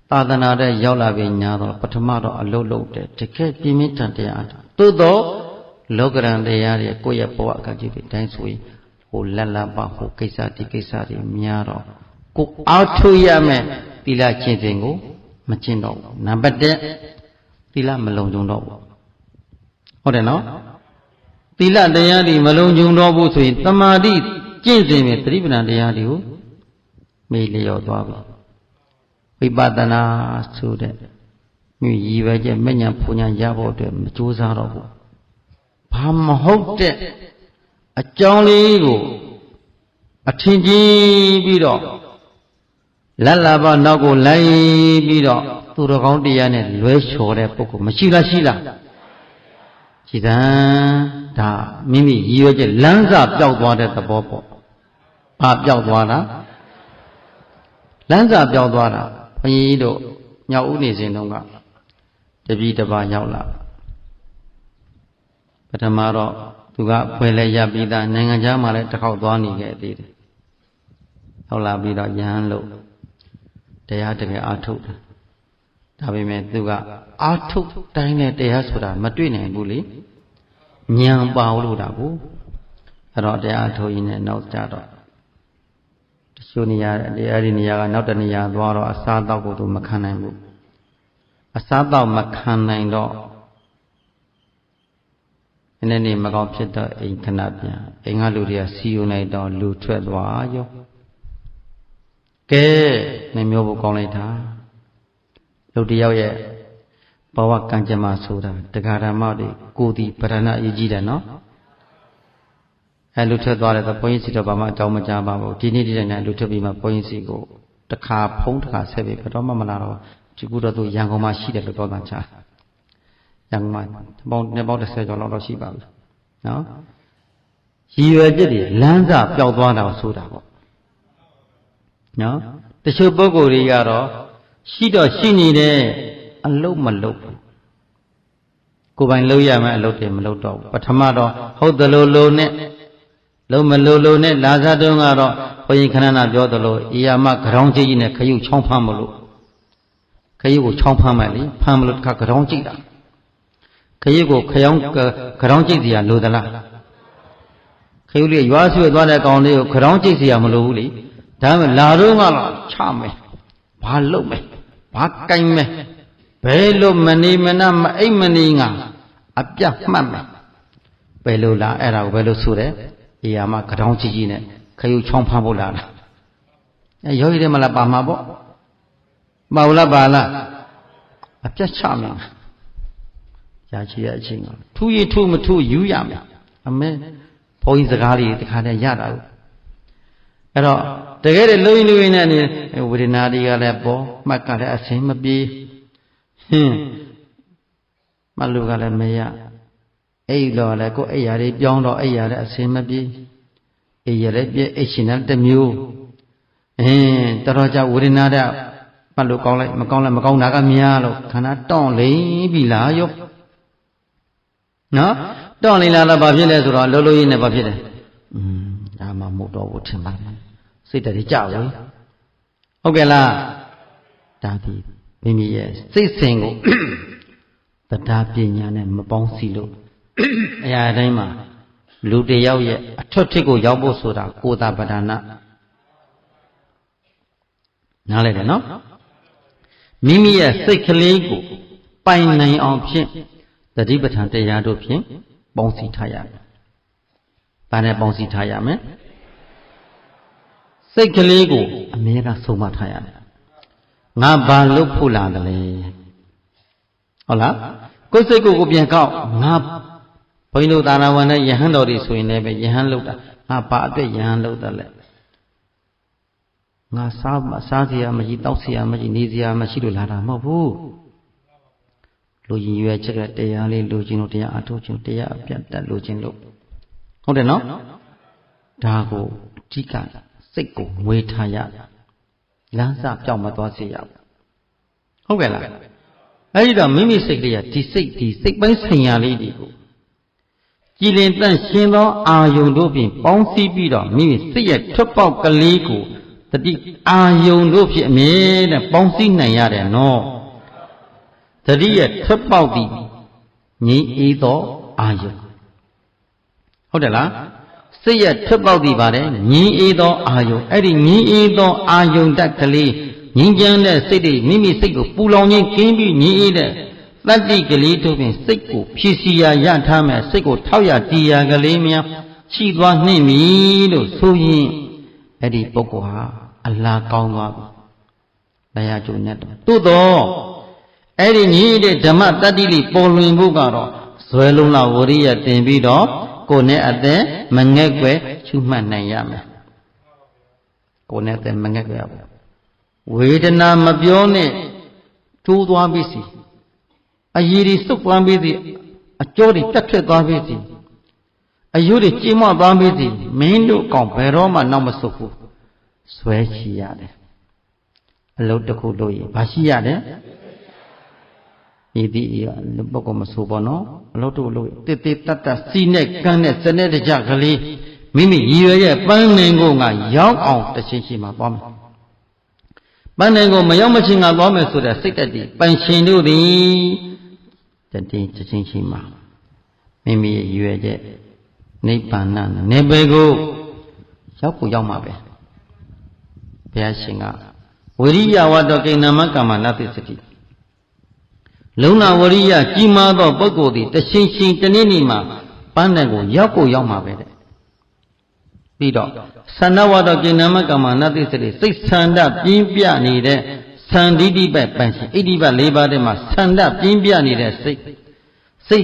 သာသနာတဲ့ရောက်လာပြီးညာတော့ပထမတော့အလုတ်လုတ်တယ်တကယ်ပြင်းပြင်းထန်တရားသို့တော့လောကရန်တရားတွေကိုယ့်ရဲ့ဘဝအခါကြီးတွေတိုင်းဆိုရင်ဟိုလက်လပဟိုကိစ္စဒီကိစ္စတွေများတော့ကိုအားထုတ်ရမယ်သီလကျင့်စဉ်ကိုမကျင့်တော့ဘူးနံပါတ်1သီလမလုံခြုံတော့ဘူးဟုတ်တယ်နော်သီလတရားတွေမလုံခြုံတော့ဘူးဆိုရင်တမာတိကျင့်စဉ်နဲ့သတိပဋ္ဌာန်တရားတွေကိုမေ့လျော့သွားပြီဝိပဿနာဆိုတဲ့မြည်ရည်ပဲကျမဉ္ဇဉ်ပူညာရဖို့အတွက်မကြိုးစားတော့ဘူးဘာမဟုတ်တဲ့အကြောင်းလေးကိုအထင်ကြီးပြီးတော့လက်လာပါနောက်ကိုလိုက်ပြီးတော့သူတော်ကောင်းတရားနဲ့လွဲချော်တဲ့ပုဂ္ဂိုလ်မရှိလားရှိလားရှိသံဒါမိမိရည်ရွယ်ချက်လမ်းစာပျောက်သွားတဲ့သဘောပေါ့ဘာပျောက်သွားတာလမ်းစာပျောက်သွားတာဘုန်းကြီးတို့ညောက်ဦးနေစဉ်တုန်းကတပည့်တစ်ပါးရောက်လာပထမတော့သူကဖွဲလဲရပြီးသားနိုင်ငံခြားမှာလည်းတစ်ခေါက်သွားနေခဲ့သေးတယ်ဟုတ်လာပြီးတော့ယဟန်လို့တရားတကယ်အားထုတ်တယ်ဒါပေမဲ့သူကအားထုတ်တိုင်းနဲ့တရားဆိုတာမတွေ့နိုင်ဘူးလေဉာဏ်ပါလို့တာကိုအဲ့တော့တရားထုတ်ရင်းနဲ့နောက်ကြတော့တချို့နေရာတရားဒီနေရာကနောက်တနေရာသွားတော့အစားအသောက်ကိုသူမခံနိုင်ဘူးအစားအသောက်မခံနိုင်တော့နည်းနည်းမကောင်းဖြစ်တော့အိမ်ခဏပြန်အိမ်ကလူတွေကစီယုံလိုက်တော့လူထွက်သွားရောကဲနှမျိုးဖို့ကောင်းလိုက်တာလူတယောက်ရဲ့ဘဝကံကြမ္မာဆိုတာတရားဓမ္မတွေကိုယ်ဒီပရဏအရေးကြီးတယ်နော်အဲလူထွက်သွားတယ်ဆိုဘုန်းကြီးစီတော့ဘာမှအကြောင်းမကြားပါဘူးဒီနေ့ဒီတိုင်းလူထွက်ပြီးမှဘုန်းကြီးစီကိုတစ်ခါဖုံးတစ်ခါဆက်ပြီးဘယ်တော့မှမလာတော့ဒီကူတော့သူရန်ကုန်မှာရှိတယ်လို့ပြောတာချာရန်ကုန်မှာနှစ်ပေါင်း30ကျော်လောက်ရှိပါပြီနော်ရည်ရွယ်ချက်တွေလမ်းစာပျောက်သွားတာဆိုတာပေါ့နော်တချို့ပုဂ္ဂိုလ်တွေကတော့ရှိတော့ရှိနေတယ်အလုပ်မလုပ်ဘူးကိုယ်ပိုင်လုပ်ရမယ်အလုပ်တွေမလုပ်တော့ဘူးပထမတော့ဟုတ်တယ်လို့နဲ့လုံးမလို့နဲ့လာစားတုန်းကတော့ဘုရင်ခဏနာပြောသလိုအေယာမခေါင်းကြီးနဲ့ခရုချောင်းဖမ်းမလို့ခရုကိုချောင်းဖမ်းမယ်လေဖမ်းမလို့တစ်ခါခေါင်းကြည့်တာခရုကိုခေါင်းကြည့်စီရလိုသလားခရုလေးရွာဆွေသွားတဲ့ကောင်လေးကိုခေါင်းကြည့်စီရမလိုဘူးလေဒါမှလာတော့ကတော့ချမယ်ဘာလုပ်မယ်ဘာကင်မယ်ဘယ်လိုမနေမနာမအိမ်မနေငါအပြတ်မှတ်မယ်ဘယ်လိုလားအဲ့ဒါကိုဘယ်လိုဆိုတယ်အေယာမခေါင်းကြီးနဲ့ခရုချောင်းဖမ်းဖို့လာလားအဲယောဂီတွေမလားပါမှာပေါ့မဟုတ်လားပါလားအပြတ်ချမယ်ရရှိရအချင်းကထူးရထူးမထူးယူရမယ်အမေဘုန်းကြီးစကားလေးတခါတည်းရတာကိုအဲ့တော့တကယ်တည်းလူရင်းနဲ့ဝေဒနာတွေကလည်းပေါ်မှတ်ကလည်းအစင်မပြေမှတ်လို့ကလည်းမရအဲ့တော့လည်းကိုယ်အိယာတွေပြောင်းတော့အိယာလည်းအစင်မပြေအိယာလည်းပြည့်အိရှင်လည်းတစ်မျိုးတော်တော်ကြာဝေဒနာတဲ့မှတ်လို့ကောင်းလိုက်မကောင်းလိုက်မကောင်းတာကများလို့ခန္ဓာတောင့်လိမ့်ပြီလားယောနော်တောင့်လိမ့်လာတော့ဘာဖြစ်လဲဆိုတော့လောလောရင်းနဲ့ဘာဖြစ်လဲဒါမှမဟုတ်တော့ဘူးထင်ပါစိတ်တည်းကြောက်လေဟုတ်ကဲ့လားဒါဒီမိမိရဲ့စိတ်စဉ်ကိုတရားပညာနဲ့မပေါင်းစည်းလို့အရာတိုင်းမှာလူတယောက်ရဲ့အထွတ်ထိပ်ကိုရောက်ဖို့ဆိုတာကိုယ်တာပဒါနနားလိုက်တယ်နော် မိမိရဲ့စိတ်ကလေးကိုပိုင်နိုင်အောင်ဖြင့်တတိပဋ္ဌာန်တရားတို့ဖြင့်ပေါင်းစည်းထားရမယ်။ဘာနဲ့ပေါင်းစည်းထားရမလဲ။စိတ်ကလေးကိုအမြဲတမ်းဆုံးမထားရမယ်။ငါဘာလို့ဖို့လာတယ်လဲ။ဟုတ်လား။ကိုယ်စိတ်ကိုပြန်ကောက်ငါဘုန်းကြီးတို့သာနာဝန်နဲ့ယဟန်တော်တွေဆိုရင်လည်းပဲယဟန်လုပ်တာငါဘာအတွက်ယဟန်လုပ်တယ်လဲငါစားစရာမရှိတောက်စရာမရှိနေစရာမရှိလို့လာတာမဟုတ်ဘူးလူကြီးရွယ်ချက်ကတရားလေးလူချင်းတို့တရားအထုတ်ချင်းတရားအပြတ်တက်လူချင်းလို့ဟုတ်တယ်နော်ဒါကိုအဓိကစိတ်ကိုငွေထားရလမ်းစာပြောင်းမသွားစေရဟုတ်ကဲ့လားအဲဒီတော့မိမိစိတ်တွေကဒီစိတ်ပိုင်းဆိုင်ရာလေးတွေကိုကြည်လင်တန့်ရှင်းသောအာယုန်တို့ဖြင့်ပေါင်းစည်းပြီးတော့မိမိစိတ်ရဲ့ထွက်ပေါက်ကလေးကိုတတိအာယုန်တို့ဖြင့်အမြဲတမ်းပေါင်းစည်းနိုင်ရတယ်နော်တတိရဲ့ထွက်ပေါက်သည်ငြိမ်းအေးသောအာယုန်ဟုတ်တယ်လားစိတ်ရဲ့ထွက်ပေါက်သည်ပါတယ်ငြိမ်းအေးသောအာယုန်အဲ့ဒီငြိမ်းအေးသောအာယုန်တက်ကလေးငြိမ်းချမ်းတဲ့စိတ်တွေမိမိစိတ်ကိုပူလောင်ခြင်းကင်းပြီးငြိမ်းအေးတဲ့တတ္တိကလေးတို့ဖြင့်စိတ်ကိုဖြည့်စီရာရထားမယ်စိတ်ကိုထောက်ရတည်ရာကလေးများရှိသွားနှင့်ပြီလို့ဆိုရင်အဲ့ဒီပုဂ္ဂိုလ်ဟာအလားကောင်းသွားပြီတရားကျုံနဲ့တော့သို့တော့အဲ့ဒီညီတဲ့ဓမ္မတတ္တိလေးပေါ်လွင်ဖို့ကတော့ဇွဲလုံးလာဝရိယတင်ပြီးတော့ကိုယ်နဲ့အသက်မငဲ့ွယ်ချူမှတ်နိုင်ရမယ်ကိုယ်နဲ့အသက်မငဲ့ွယ်ရဘူးဝေဒနာမပြောနဲ့တိုးသွားပြီစီအရည်တွေစုပ်သွားပြီစီအကျော်တွေတက်ထွက်သွားပြီစီအယုတွေကြေမွသွားပြီစီမင်းတို့ကောင်ဘယ်တော့မှနောက်မဆုတ်ဘူးဆွဲချရတယ်အလုပ်တစ်ခုလုပ်ရင်ဘာရှိရတယ်ဤသည့်လူပုဂ္ဂိုလ်မဆိုပါနော်အလုပ်တို့လုပ်တစ်တစ်တတ်တတ်စီနဲ့ကန်းနဲ့စနေတကြကလေးမိမိရည်ရွယ်ရဲ့ပန်းနိုင်ကိုငါရောက်အောင်တချင်းချင်းမှာသွားမယ်ပန်းနိုင်ကိုမရောက်မချင်းငါသွားမယ်ဆိုတဲ့စိတ်တက်တည်းပန်ရှင်တို့သည်တည်းတချင်းချင်းမှာမိမိရဲ့ရည်ရွယ်ချက်နိဗ္ဗာန်နေပေကိုရောက်မှာပဲဘုရားရှင်ကဝိရိယဝတ္တကိဏမကမ္မနသစ္စတိလုံလဝရိယကြီးမားသောပုဂ္ဂိုလ်သည်တရှင်ရှင်တနေ့နေ့မှာပန်းနိုင်ကိုရောက်မှာပဲတဲ့ပြီးတော့သန္နဝတ္တကိဏမကမ္မနသစ္စတိစိတ်ဆန္ဒပြင်းပြနေတဲ့သန္တိတိပဲပန်းရှင်ဣတိပ၄ပါးတည်းမှာဆန္ဒပြင်းပြနေတဲ့စိတ်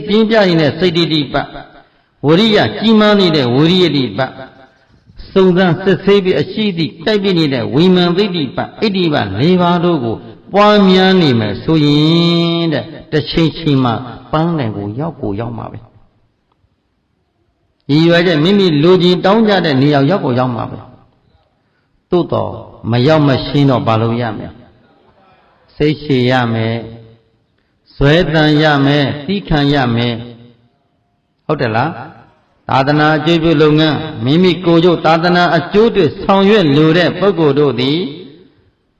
ပြင်းပြနေတဲ့စိတ်တိပဝရိယကြီးမားနေတဲ့ဝရိယတိပစုံစမ်းစစ်ဆေးပြီးအရှိသည့်တိုက်ပြနေတဲ့ဝိမာန်သိတိပဣတိပ၄ပါးတို့ကိုပွားများနေမယ်ဆိုရင်တဲ့တစ်ချိန်ချိန်မှာပန်းနိုင်ကိုရောက်မှာပဲရည်ရွယ်ချက်မိမိလူကြီးတောင်းကြတဲ့နေရာရောက်မှာပဲသို့တော့မရောက်မရှင်းတော့ဘာလို့ရမလဲစိတ်ရှည်ရမယ်ဇွဲတန်ရမယ်တိခံရမယ်ဟုတ်တယ်လားသာသနာအကျိုးပြုလုပ်ငန်းမိမိကိုယ်ကျိုးသာသနာအကျိုးတွေဆောင်ရွက်လိုတဲ့ပုဂ္ဂိုလ်တို့သည်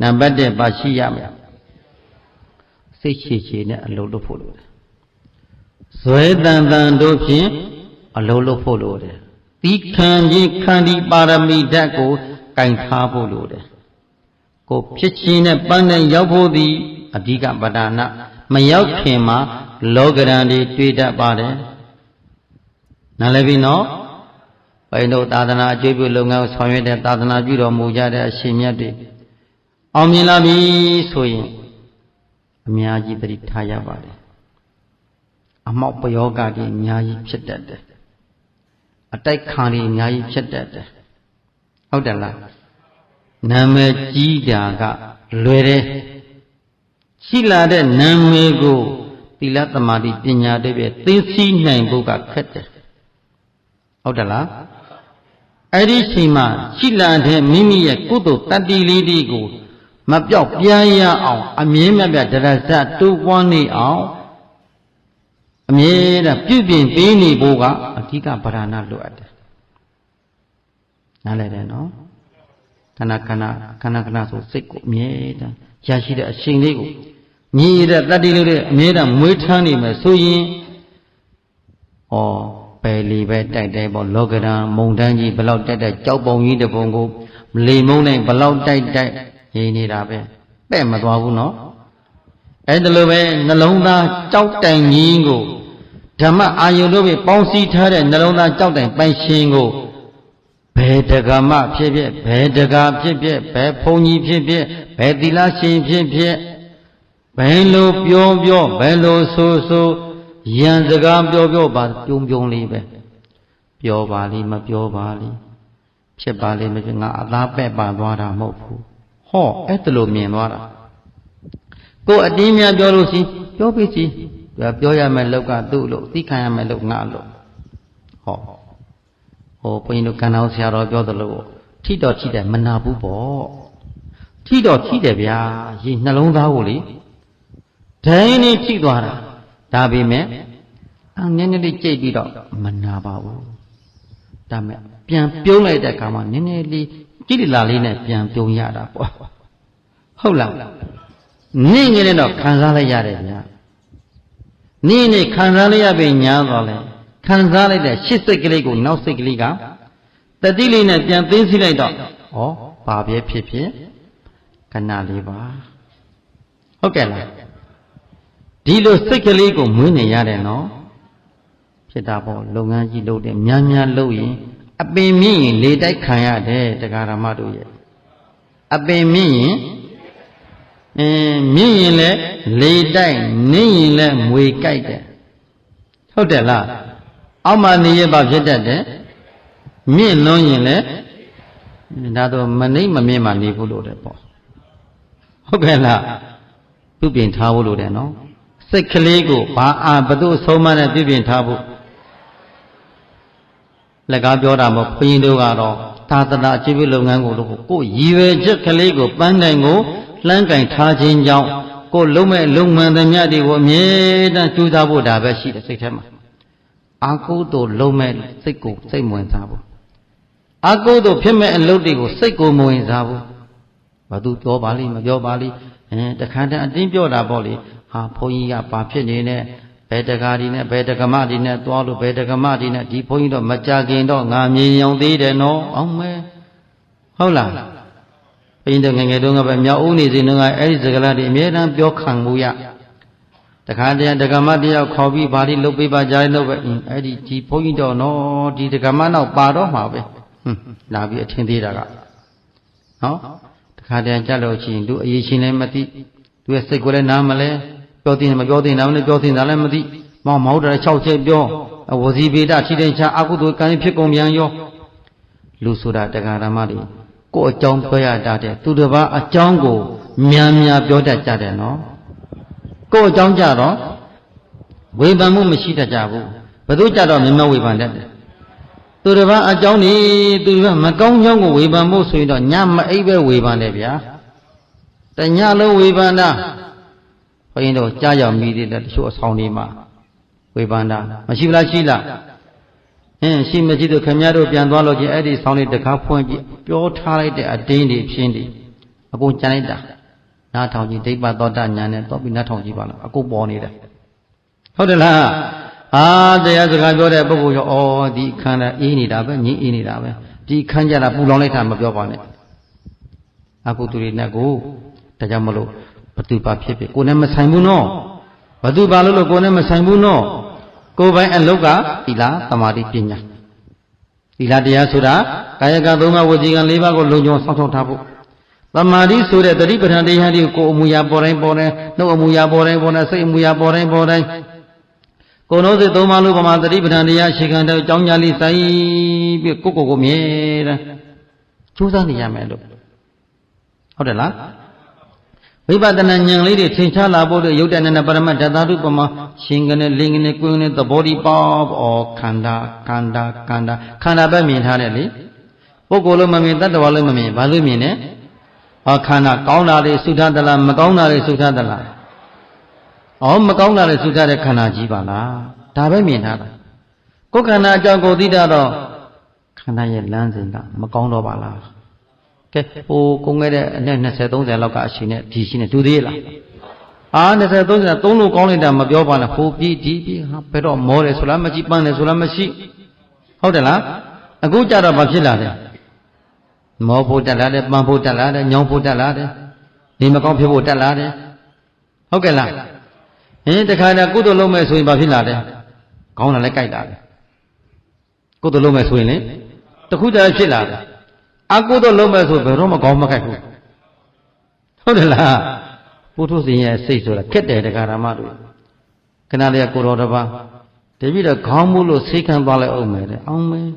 နံပါတ်1ပါရှိရမယ်စိတ်ရှည်နဲ့အလုပ်လုပ်ဖို့လိုတယ်ဇွဲတန်တို့ဖြင့်အလုပ်လုပ်ဖို့လိုတယ်တိခံခြင်းခန္တီပါရမီဓာတ်ကိုကင်ထားဖို့လိုတယ်ကိုဖြစ်ခြင်းနဲ့ပန်းနဲ့ရောက်ဖို့သည်အဓိကပဒါနမရောက်ခင်မှာလောကရန်တွေတွေ့တတ်ပါတယ်နားလည်ပြီနော်ဘယ်တို့သာသနာအကျိုးပြုလုပ်ငန်းကိုဆောင်ရွက်တဲ့သာသနာပြုတော်မူကြတဲ့အရှင်မြတ်တွေအောင်မြင်လာပြီဆိုရင်အများကြီးသတိထားရပါတယ်အမောက်ပယောဂတွေအများကြီးဖြစ်တတ်တယ်အတိုက်ခံတွေအများကြီးဖြစ်တတ်တယ်ဟုတ်တယ်လားနာမည်ကြီးတာကလွယ်တယ်ရှိလာတဲ့နာမည်ကိုသီလသမာဓိပညာတွေပဲသိသိနိုင်ဖို့ကခက်တယ်ဟုတ်တယ်လားအဲ့ဒီချိန်မှာရှိလာတဲ့မိမိရဲ့ကုသိုလ်တတ္တိလေးတွေကိုမပြောက်ပြားရအောင်အမြဲမပြတ်ဒရဇတိုးပွားနေအောင်အမြဲတမ်းပြုပြင်ပေးနေဖို့ကအဓိကဗရဏလိုအပ်တယ်နားလည်တယ်နော်ခဏဆိုစိတ်ကိုအမြဲတမ်းရရှိတဲ့အချိန်လေးကိုညီရတဲ့တတ္တိလေးတွေအမြဲတမ်းမွေးထမ်းနေမယ်ဆိုရင်ပယ်လီပဲတိုက်တယ်ပေါ့လောကရန်မုန်တန်းကြီးဘလောက်တိုက်တိုက်ကြောက်ပုံကြီးတပုံကိုလေမုန်းနိုင်ဘလောက်တိုက်ရင်းနေတာပဲပဲ့မသွားဘူးနော် အဲ့ဒါလိုပဲနှလုံးသားကြောက်တိုင်ကြီးကိုဓမ္မအာယုတို့ပဲပေါင်းစည်းထားတဲ့နှလုံးသားကြောက်တိုင်ပိုင်ရှင်ကိုဘယ်တက္ကမဖြစ်ဖြစ်ဘယ်တက္ကဖြစ်ဖြစ်ဘယ်ဘုံကြီးဖြစ်ဖြစ်ဘယ်သီလရှင်ဖြစ်ဖြစ်ဘယ်လိုပြောပြောဘယ်လိုဆိုရန်စကားပြောပါပြုံလေးပဲပြောပါလိမပြောပါလိဖြစ်ပါလိမဖြစ်ငါအသားပဲ့ပါသွားတာမဟုတ်ဘူးဟောအဲ့ဒါလိုမြင်သွားတာကိုအတင်းများပြောလို့ရှိပြောပြီစီပြောရမယ်လောက်ကသူ့လို့သိခံရမယ်လို့ငါလို့ဟောဘုန်းကြီးတို့ကံတော်ဆရာတော်ပြောသလိုထိတော်ထိတယ်မနာဘူးပေါ့ထိတော်ထိတယ်ဗျာရေနှလုံးသားကိုလေဒိုင်းနေထိသွားတာဒါပေမဲ့နည်းနည်းလေးကြိတ်ပြီးတော့မနာပါဘူးဒါမဲ့ပြန်ပြုံးလိုက်တဲ့အခါမှာနည်းနည်းလေးကြည်လာလေးနဲ့ပြန်ပြုံးရတာပေါ့ဟုတ်လားနင်းငယ်နဲ့တော့ခံစားလိုက်ရတယ်ဗျာနင်းနေခံစားလိုက်ရပြီညာတော့လေခံစားလိုက်တဲ့ရှစ်စိတ်ကလေးကိုနောက်စိတ်ကလေးကတတိလေးနဲ့ပြန်သိသိလိုက်တော့ဩဘာပဲဖြစ်ဖြစ်ခဏလေးပါဟုတ်ကဲ့လားဒီလိုစိတ်ကလေးကိုမွေးနေရတယ်နော်ဖြစ်တာပေါ့လုပ်ငန်းကြီးလုပ်တယ်များများလုပ်ရင်အပင်မြင့်ရင်လေတိုက်ခံရတယ်တရားဓမ္မတို့ရဲ့အပင်မြင့်ရင်မြင့်ရင်လည်းလေတိုက်နင်းရင်လည်းမွေကြိုက်တယ်ဟုတ်တယ်လားအောက်မှာနေရပါဖြစ်တတ်တယ်မြင့်လွန်းရင်လည်းဒါတော့မနှိမ့်မမြင့်မှနေဖို့လို့တယ်ပေါ့ဟုတ်ကဲ့လားပြုပြင်ထားဖို့လို့တယ်နော်စိတ်ကလေးကိုဘာဘသူအဆုံးမနဲ့ပြုပြင်ထားဖို့လက်ကားပြောတာမဟုတ်ဘုရင်တို့ကတော့သာသနာအခြေပြုလုပ်ငန်းကိုကိုရည်ရွယ်ချက်ကလေးကိုပန်းတိုင်ကိုလှမ်းကင်ထားခြင်းကြောင့်ကိုလုံးမဲ့လုံမှန်သမျှတွေကိုအမြဲတမ်းကြိုးစားဖို့ဒါပဲရှိတယ်စိတ်ထဲမှာအာကုသို့လုံးမဲ့စိတ်ကိုစိတ်မဝင်စားဘူးအာကုသို့ဖြစ်မဲ့အလုပ်တွေကိုစိတ်ကိုမဝင်စားဘူးဘာသူပြောပါလိမ့်မပြောပါလိမ့်တခါတည်းအတင်းပြောတာပေါ့လေဟာဘုန်းကြီးကဘာဖြစ်နေနဲ့ဘယ်တကားဒီနဲ့ဘယ်တက္ကမဒီနဲ့သွားလို့ဘယ်တက္ကမဒီနဲ့ဒီဘုန်းကြီးတော့မကြခင်တော့ငါမြင်ရောင်သေးတယ်နော်အောင်မဲဟုတ်လားဘုန်းကြီးတို့ငယ်ငယ်တုန်းကပဲမြောက်ဦးနေစဉ်တုန်းကအဲ့ဒီစကားတွေအမြဲတမ်းပြောခံမှုရတခါတည်းတက္ကမတယောက်ခေါ်ပြီးဘာလို့လုပ်ပေးပါကြလို့ပဲအဲ့ဒီဒီဘုန်းကြီးတော့နော်ဒီတက္ကမနောက်ပါတော့မှာပဲလာပြီးအထင်သေးတာကနော်တခါတည်းကြလို့ချင်းသူအရေးချင်းလည်းမသိသူရဲ့စိတ်ကိုလည်းနားမလဲပြောတင်မပြောတင်တာလည်းပြောတင်တာလည်းမသိမောင်မဟုတ်တယ်6ချက်ပြောဝစီပေဒထိတဲ့ချာအကုသိုလ်ကံဖြစ်ကုန်ပြန်ရောလူဆိုတာတရားဓမ္မတွေကိုအကြောင်းပြောရတတ်တယ်သူတစ်ပါးအကြောင်းကိုများများပြောတတ်ကြတယ်နော်ကိုအကြောင်းကြတော့ဝေဖန်မှုမရှိတတ်ကြဘူးဘယ်သူကြတော့များများဝေဖန်တတ်တယ်သူတစ်ပါးအကြောင်းနေသူကမကောင်းကြောင်းကိုဝေဖန်ဖို့ဆိုရင်တော့ညမအိပ်ပဲဝေဖန်တယ်ဗျာတညလုံးဝေဖန်တာဘုန်းကြီးတို့ကြားရောက်မိသေးတယ်တချို့အဆောင်တွေမှာဝေဖန်တာမရှိဘူးလားရှိလားရှိမရှိတို့ခင်ဗျားတို့ပြန်သွားလို့ချင်းအဲ့ဒီဆောင်လေးတကားဖွင့်ပြီးပြောထားလိုက်တဲ့အတင်းတွေဖြင်းတွေအကုန်ကြံလိုက်တာနားထောင်ကြည့်ဒိဋ္ဌသောတညာနဲ့တော့ပြီးနားထောင်ကြည့်ပါလားအကုန်ပေါ်နေတယ်ဟုတ်တယ်လားတရားစကားပြောတဲ့ပုဂ္ဂိုလ်ရောဒီခန္ဓာအေးနေတာပဲငြင်းအေးနေတာပဲဒီခန်းကြတာပူလောင်လိုက်တာမပြောပါနဲ့အကုသိုလ်တွေနဲ့ကိုဒါကြောင့်မလို့ဘသူပါဖြစ်ဖြစ်ကိုယ်နဲ့မဆိုင်ဘူးနော်ဘသူပါလို့ကိုယ်နဲ့မဆိုင်ဘူးနော်ကိုယ်ပိုင်အလုတ်ကသီလသမာဓိပညာသီလတရားဆိုတာကာယက၃ပါးဝစီကံ၄ပါးကိုလုံခြုံစောင့်ရှောက်ထားဖို့သမာဓိဆိုတဲ့တတိပဋ္ဌာန်တရားတွေကိုယ်အမူအရာပေါ်တိုင်းပေါ်တိုင်းနှုတ်အမူအရာပေါ်တိုင်းပေါ်တိုင်းစိတ်အမူအရာပေါ်တိုင်းပေါ်တိုင်းကိုယ်လုံးစိတ်၃ပါးလို့ပမာတတိပဋ္ဌာန်တရားရှိခံတဲ့အကြောင်းညာလေးဆိုင်ပြီးကိုမြဲတမ်းကြိုးစားနေရမယ်လို့ဟုတ်တယ်လားဝိပဿနာဉာဏ်လေးတွေထင်ရှားလာဖို့လို့ယုတ်တဏ္ဍပရမတ္တဓာတုပမာရှင်ကနေလင်းကနေကိုယ်ကနေသဘောဒီပေါ့ခန္ဓာပဲမြင်ထားတယ်လေပုဂ္ဂိုလ်လို့မမြင်တတ္တဝါလို့မမြင်ဘာလို့မြင်လဲခန္ဓာကောင်းတာတွေသုထသလားမကောင်းတာတွေသုထသလားမကောင်းတာတွေသုထတဲ့ခန္ဓာကြီးပါလားဒါပဲမြင်ထားတာကိုယ်ခန္ဓာအကြောင်းကိုသိတော့ခန္ဓာရဲ့လမ်းစဉ်ကမကောင်းတော့ပါလားကဲကုန်ခဲ့တဲ့အနည်း20 30လောက်ကအချိန်နဲ့ဒီရှိနေတူသေးလား20 30 3လို့ကောင်းလိုက်တာမပြောပါနဲ့ဟိုပြီးဒီပြီးဘယ်တော့မောတယ်ဆိုလားမရှိပန်းတယ်ဆိုလားမရှိဟုတ်တယ်လားအခုကြတော့ဘာဖြစ်လာလဲမောဖို့တက်လာတယ်ပန်းဖို့တက်လာတယ်ညောင်းဖို့တက်လာတယ်နေမကောင်းဖြစ်ဖို့တက်လာတယ်ဟ ဟုတ်ကဲ့လားတခါတည်းကုသိုလ်လုပ်မဲ့ဆိုရင်ဘာဖြစ်လာလဲခေါင်းလာလဲကြိုက်လာတယ်ကုသိုလ်လုပ်မဲ့ဆိုရင်လေတခုတည်းဖြစ်လာတယ်အကုသိုလ်လုပ်မဲ့ဆိုဘယ်တော့မှခေါင်းမကြိုက်ဘူးဟုတ်တယ်လားပုထုဇဉ်ရဲ့စိတ်ဆိုတာခက်တယ်တရားဓမ္မတွေခဏလေးကိုတော်တစ်ပါးတပည့်တော့ခေါင်းမှုလို့စိတ်ခံသွားလိုက်အောင်မယ်တဲ့အောင်မယ်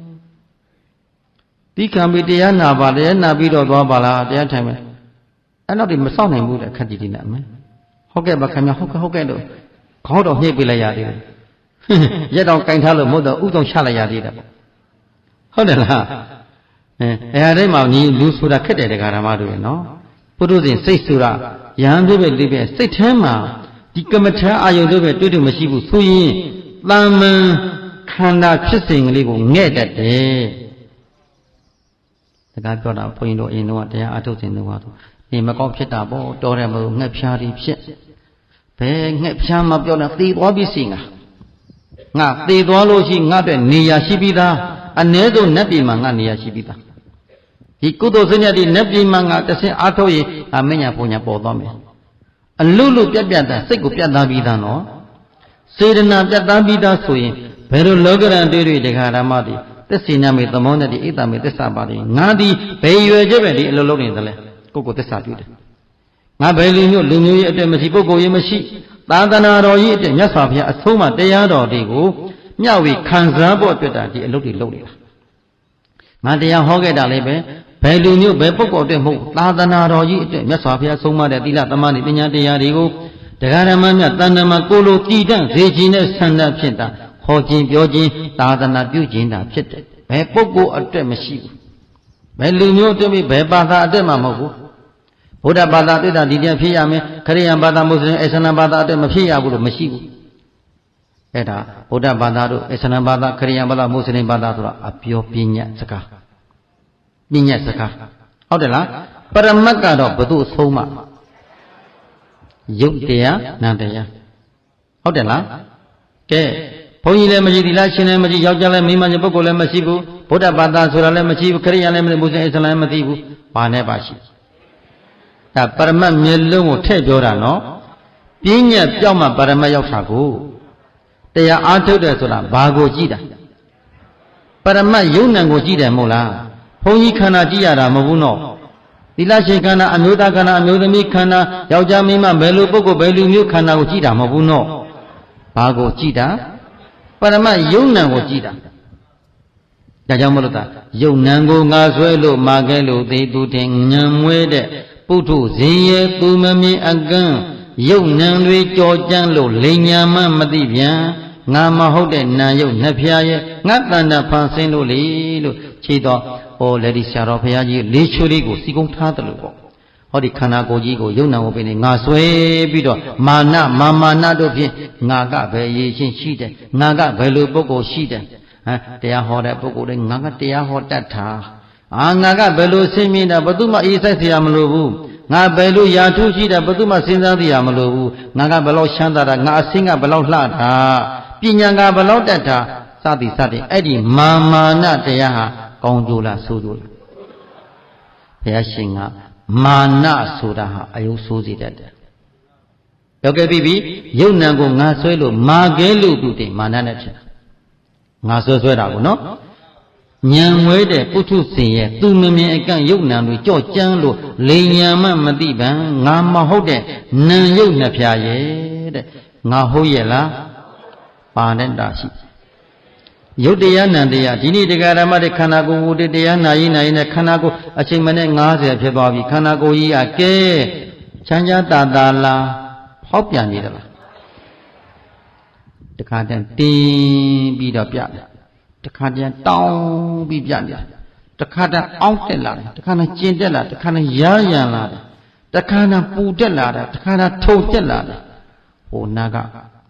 ဒီခံပြီးတရားနာပါတရားနာပြီးတော့သွားပါလားတရားထိုင်မယ်အဲ့တော့ဒီမစောင့်နိုင်ဘူးတဲ့ခက်ကြည့်နေမယ်ဟုတ်ကဲ့ပါခင်ဗျာဟုတ်ကဲ့လို့ခေါင်းတော်ညှိပေးလိုက်ရသေးတယ်ရက်တော့ကင်ထားလို့မဟုတ်တော့ဥဆောင်ချလိုက်ရသေးတယ်ပေါ့ဟုတ်တယ်လားအဲ့ဒါမှညီလူဆိုတာခက်တယ်တရားဓမ္မတွေနော်ပုထုဇဉ်စိတ်ဆိုတာယဟန်တို့ပဲလေးပဲစိတ်ထဲမှာဒီကမ္မထာအာယုတို့ပဲတွေ့မရှိဘူးဆိုရင်တမ္မန်ခန္ဓာဖြစ်စဉ်ကလေးကိုငဲ့တတ်တယ်စကားပြောတာဘုန်းကြီးတို့အရင်တော့တရားအထုတ်စဉ်တော့နေမကောင်းဖြစ်တာပေါ့တော်တယ်မဟုတ်ငှက်ဖြားပြီးဖြစ်ဘယ်ငှက်ဖြားမပြောနဲ့သေသွားပြီစီငါသေသွားလို့ရှိငါအတွက်နေရာရှိပြီးသားအ ਨੇ ဆုံးနတ်ပြည်မှာငါနေရာရှိပြီးသားဒီကုသိုလ်စဉ္ညာဒီနတ်ပြည်မှာငါတဆင့်အားထုတ်ရင်အမညာဘုံညာပေါ်သွားမယ်အလုလုပြတ်ပြတ်တာစိတ်ကိုပြတ်သားပြီးသားနော်စေတနာပြတ်သားပြီးသားဆိုရင်ဘယ်လိုလောကရန်တွေတွေတရားဓမ္မတွေသစ္စေနမေသမောနဲ့ဒီဣတ္တမေသစ္စာပါတိငါဒီဘယ်ရွယ်ချက်ပဲဒီအလုံးလုံးနေသလဲကိုယ်သစ္စာတွေ့တယ်ငါဘယ်လူမျိုးရဲ့အတွက်မရှိပုဂ္ဂိုလ်ရဲ့မရှိသာသနာတော်ကြီးအတွက်မြတ်စွာဘုရားအဆုံးအမတရားတော်တွေကိုမျှဝေခံစားဖို့အတွက်ဒီအလုပ်တွေလုပ်နေတာငါတရားဟောခဲ့တာလည်းပဲဘယ်လူမျိုးဘယ်ပုဂ္ဂိုလ်အတွက်မဟုတ်သာသနာတော်ကြီးအတွက်မြတ်စွာဘုရားဆုံးမတဲ့သီလသမာဓိပညာတရားတွေကိုတရားဓမ္မများတဏ္ဍမှာကိုလိုတည်တံ့စေခြင်းနဲ့ဆန္ဒဖြစ်တာဟောခြင်းပြောခြင်းသာသနာပြုခြင်းတာဖြစ်တယ်ဘယ်ပုဂ္ဂိုလ်အတွက်မရှိဘူးဘယ်လူမျိုးအတွက်ဘယ်ဘာသာအတွက်မှမဟုတ်ဘူးဗုဒ္ဓဘာသာအတွက်ဒါဒီတရားဖြစ်ရမယ်ခရစ်ယာန်ဘာသာမွတ်စလင်အစ္စလာမ်ဘာသာအတွက်မဖြစ်ရဘူးလို့မရှိဘူးအဲ့ဒါဗုဒ္ဓဘာသာတို့အစ္စလာမ်ဘာသာခရစ်ယာန်ဘာသာမွတ်စလင်ဘာသာဆိုတာအပြောပညာစကားပညာစကားဟုတ်တယ်လားပရမတ်ကတော့ဘု து အဆုံးမယုတ်တရားနံတရားဟုတ်တယ်လားကဲဘုန်းကြီးလည်းမရှိသီလရှင်လည်းမရှိယောက်ျားလည်းမိန်းမချင်းပုဂ္ဂိုလ်လည်းမရှိဘူးဗုဒ္ဓဘာသာဆိုတာလည်းမရှိဘူးခရစ်ယာန်လည်းမရှိမွတ်စလင်အစ္စလာမ်လည်းမသိဘူးဘာနဲ့ပါရှိဒါပရမတ်မျက်လုံးကိုထည့်ပြောတာနော်ပညာပြောက်မှပရမတ်ရောက်တာကိုတရားအားထုတ်တယ်ဆိုတာဘာကိုကြည့်တာပရမတ်ယုံနံကိုကြည့်တယ်မဟုတ်လားဘုန်းကြီးခန္ဓာကြည့်ရတာမဟုတ်ဘူးနော်သီလရှင်ခန္ဓာအမျိုးသားခန္ဓာအမျိုးသမီးခန္ဓာယောက်ျားမိန်းမဘယ်လိုပုဂ္ဂိုလ်ဘယ်လူမျိုးခန္ဓာကိုကြည့်တာမဟုတ်ဘူးနော်ဘာကိုကြည့်တာပရမတ်ယုံနံကိုကြည့်တာဒါကြောင့်မလို့တာယုံနံကိုငါဆွဲလို့မာခဲလို့သေသူတင်ညံမွေးတဲ့ပုထုဇဉ်ရဲ့သူမမြင်အကန့်ယုံနံတွေကြော်ကြမ်းလို့လိန်ညာမှမသိပြန်ငါမဟုတ်တဲ့နာယုတ်နှဖျားရဲ့ငါတန်တာဖန်ဆင်းလို့လေလို့ခြေတော်ဟောလက်ဒီဆရာတော်ဘုရားကြီးလေးချွေးလေးကိုစီကုံထားတယ်လို့ပေါ့ဟောဒီခန္ဓာကိုယ်ကြီးကိုယုံနာကိုပဲနေငါဆွဲပြီးတော့မာနမာနတို့ဖြင့်ငါကဘယ်ရည်ချင်းရှိတယ်ငါကဘယ်လိုပုဂ္ဂိုလ်ရှိတယ်ဟမ်တရားဟောတဲ့ပုဂ္ဂိုလ်တွေငါကတရားဟောတတ်တာငါကဘယ်လိုဆင်းမြင်တာဘယ်သူမှအေးဆိုင်เสียမလို့ဘူးငါဘယ်လိုယာထုရှိတာဘယ်သူမှစဉ်းစားသိရမလို့ဘူးငါကဘယ်လောက်ချမ်းသာတာငါအစင်းကဘယ်လောက်လှတာပညာကဘယ်လောက်တတ်တာစသည်စသည်အဲ့ဒီမာနတရားဟာကောင်းကျိုးလားဆိုးကျိုးလားဘုရားရှင်ကမာနဆိုတာဟာအယုဆိုးစေတတ်တယ်ပြောခဲ့ပြီယုံနံကိုငါဆွဲလို့မာခဲလို့သူတင်မာနနဲ့ဖြစ်ငါဆွဲတာကိုနော်ညံဝဲတဲ့ပုထုဇဉ်ရဲ့သူမမြင်အကန့်ယုတ်နံတွေကြော့ကျန်းလို့လိန်ညာမှမသိပံငါမဟုတ်တဲ့နံယုတ်နှဖျားရဲ့တဲ့ငါဟုတ်ရဲ့လားပါနဲ့တာရှိယုတ်တရားနံတရားဒီနေ့တရားဓမ္မတွေခန္ဓာကိုယ်ကိုတရားနာရင်နဲ့ခန္ဓာကိုယ်အချိန်မနဲ့90ဖြစ်သွားပြီခန္ဓာကိုယ်ကြီးကဲချမ်းသာတာလားဖောက်ပြန်နေတယ်လားတခါတည်းတင်းပြီးတော့ပြတယ်တခါတည်းတောင်းပြီးပြတယ်တခါတည်းအောင့်တက်လာတယ်တခါတည်းကျင်တက်လာတခါတည်းရားရံလာတယ်တခါတည်းပူတက်လာတယ်တခါတည်းထုံတက်လာတယ်ဟိုနာက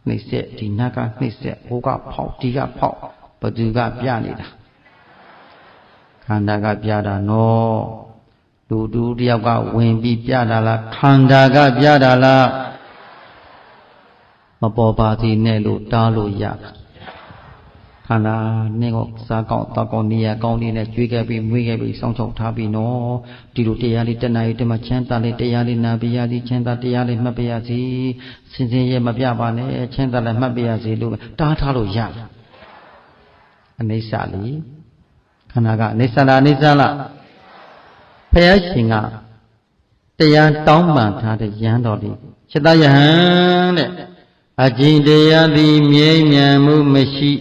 နှိမ့်ဆက်ဒီနာကနှိမ့်ဆက်ဟိုကဖောက်ဒီကဖောက်ဘသူကပြနေတာခန္ဓာကပြတာနော်လူတူတယောက်ကဝင်ပြီးပြတာလားခန္ဓာကပြတာလားမပေါ်ပါသေးနဲ့လို့တားလို့ရ ခန္ဓာနဲ့ကိုစားကောင်းတောက်ကောင်းနေရကောင်းနေနဲ့ကြွေးခဲ့ပြီးမွေးခဲ့ပြီးစောင့်ချောက်ထားပြီးနော်ဒီလိုတရားလေးတဏှာရီတမချမ်းသာလေးတရားလေးနာပြရစီချမ်းသာတရားလေးမှတ်ပြရစီစင်စင်ရဲမပြပါနဲ့ချမ်းသာလည်းမှတ်ပြရစီလို့တားထားလို့ရအနိစ္စလေးခန္ဓာကအနိစ္စလားအနိစ္စလားဘုရားရှင်ကတရားတောင်းပန်ထားတဲ့ယဟန်တော်လေးจิตယဟန်တဲ့အကျင့်တရားသည်မြဲမြံမှုမရှိ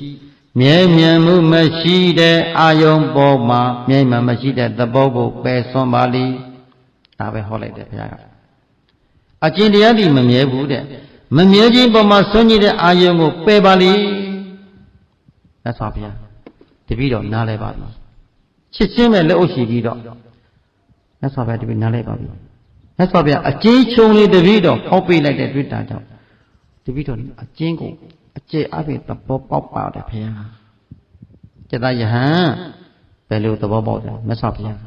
မြဲမြံမှုမရှိတဲ့အာယုံပေါ်မှာမြဲမြံမရှိတဲ့သဘောကိုပယ်စွန့်ပါလိဒါပဲဟောလိုက်တယ်ဘုရားကအကျင့်တရားသည်မမြဲဘူးတဲ့မမြဲခြင်းပေါ်မှာဆွညစ်တဲ့အာယုံကိုပယ်ပါလိသက်စွာဘုရားတပည့်တော်နားလဲပါပြီချစ်ချင်းပဲလက်အုပ်ရှိပြီးတော့သက်စွာဘုရားတပည့်နားလဲပါပြီသက်စွာဘုရားအကျဉ်းချုံလေးတပည့်တော်ဟောပေးလိုက်တဲ့တွေ့တာကြောင့်တပည့်တော်အကျဉ်းကိုအကျေအပြင်သဘောပေါက်ပါတယ်ဘုရားจิตယဟန်ဘယ်လိုသဘောပေါက်တယ်မြတ်စွာဘုရား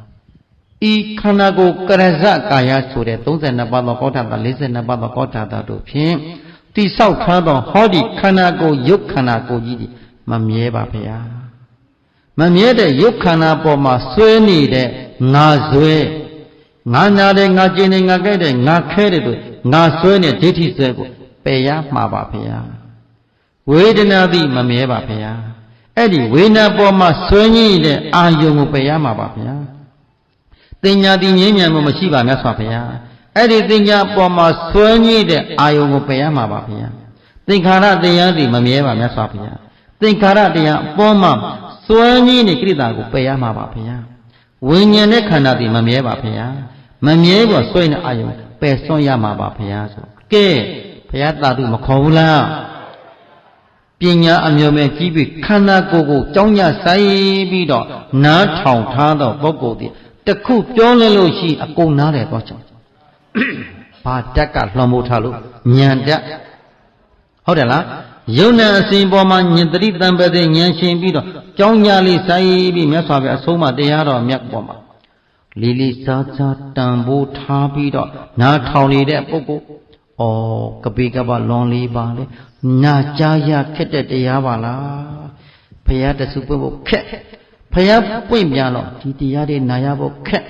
ဤခန္ဓာကိုယ်ကရဇကာယဆိုတဲ့32ပါးသောကောဋ္ဌာတာ42ပါးသောကောဋ္ဌာတာတို့ဖြင့်တိဆောက်ထားသောဟောဒီခန္ဓာကိုယ်ယုတ်ခန္ဓာကိုယ်ကြီးဒီမမြဲပါဘုရားမမြဲတဲ့ယုတ်ခန္ဓာပေါ်မှာဆွဲနေတဲ့ငါဆွဲငါနာတယ်ငါကျင်တယ်ငါကြိုက်တယ်ငါခဲတယ်တို့ငါဆွဲနေဒိဋ္ဌိဆွဲကိုပယ်ရမှာပါဘုရားဝေဒနာသည်မမြဲပါဘုရားအဲ့ဒီဝေဒနာပေါ်မှာဆွဲငြိတဲ့အာယုံကိုပယ်ရမှာပါဘုရားတင်ညာတိငြိမ်းချမ်းမှုမရှိပါမြတ်စွာဘုရားအဲ့ဒီတင်ညာပေါ်မှာဆွဲငြိတဲ့အာယုံကိုပယ်ရမှာပါဘုရားသင်္ခါရတရားသည်မမြဲပါမြတ်စွာဘုရားသင်္ခါရတရားအပေါ်မှာဆွဲငြိတဲ့ကိရိတာကိုပယ်ရမှာပါဘုရားဝိညာဉ်နဲ့ခန္ဓာသည်မမြဲပါဘုရားမမြဲပေါ်ဆွဲတဲ့အာယုံပယ်စွန့်ရမှာပါဘုရားဆိုကဲဘုရားတာတုမခေါ်ဘူးလားပညာအမျိုးမဲ့ကြီးပြီးခန္ဓာကိုယ်ကိုကြောင်းညဆိုင်ပြီးတော့နားထောင်ထားသောပုဂ္ဂိုလ်သည်တခုပြောလဲလို့ရှိအကုန်နားတယ်တော့ကြောင်းဘာတက်ကလွှမ်းမိုးထားလို့ဉာဏ်တက်ဟုတ်တယ်လားယုံနာအစဉ်ပေါ်မှာဉာဏ်တတိတံပတဲ့ဉာဏ်ရှင်ပြီးတော့ကြောင်းညလေးဆိုင်ပြီးမြတ်စွာဘုရားအဆုံးအမတရားတော်မြတ်ပေါ်မှာလေးလေးစားစားတန်ဖိုးထားပြီးတော့နားထောင်နေတဲ့ပုဂ္ဂိုလ်ကပိကပလွန်လေးပါလေနာကြားရခက်တဲ့တရားပါလားဘုရားတဆူပွင့်ဖို့ခက်ဘုရားပွင့်ပြန်တော့ဒီတရားတွေနာရဖို့ခက်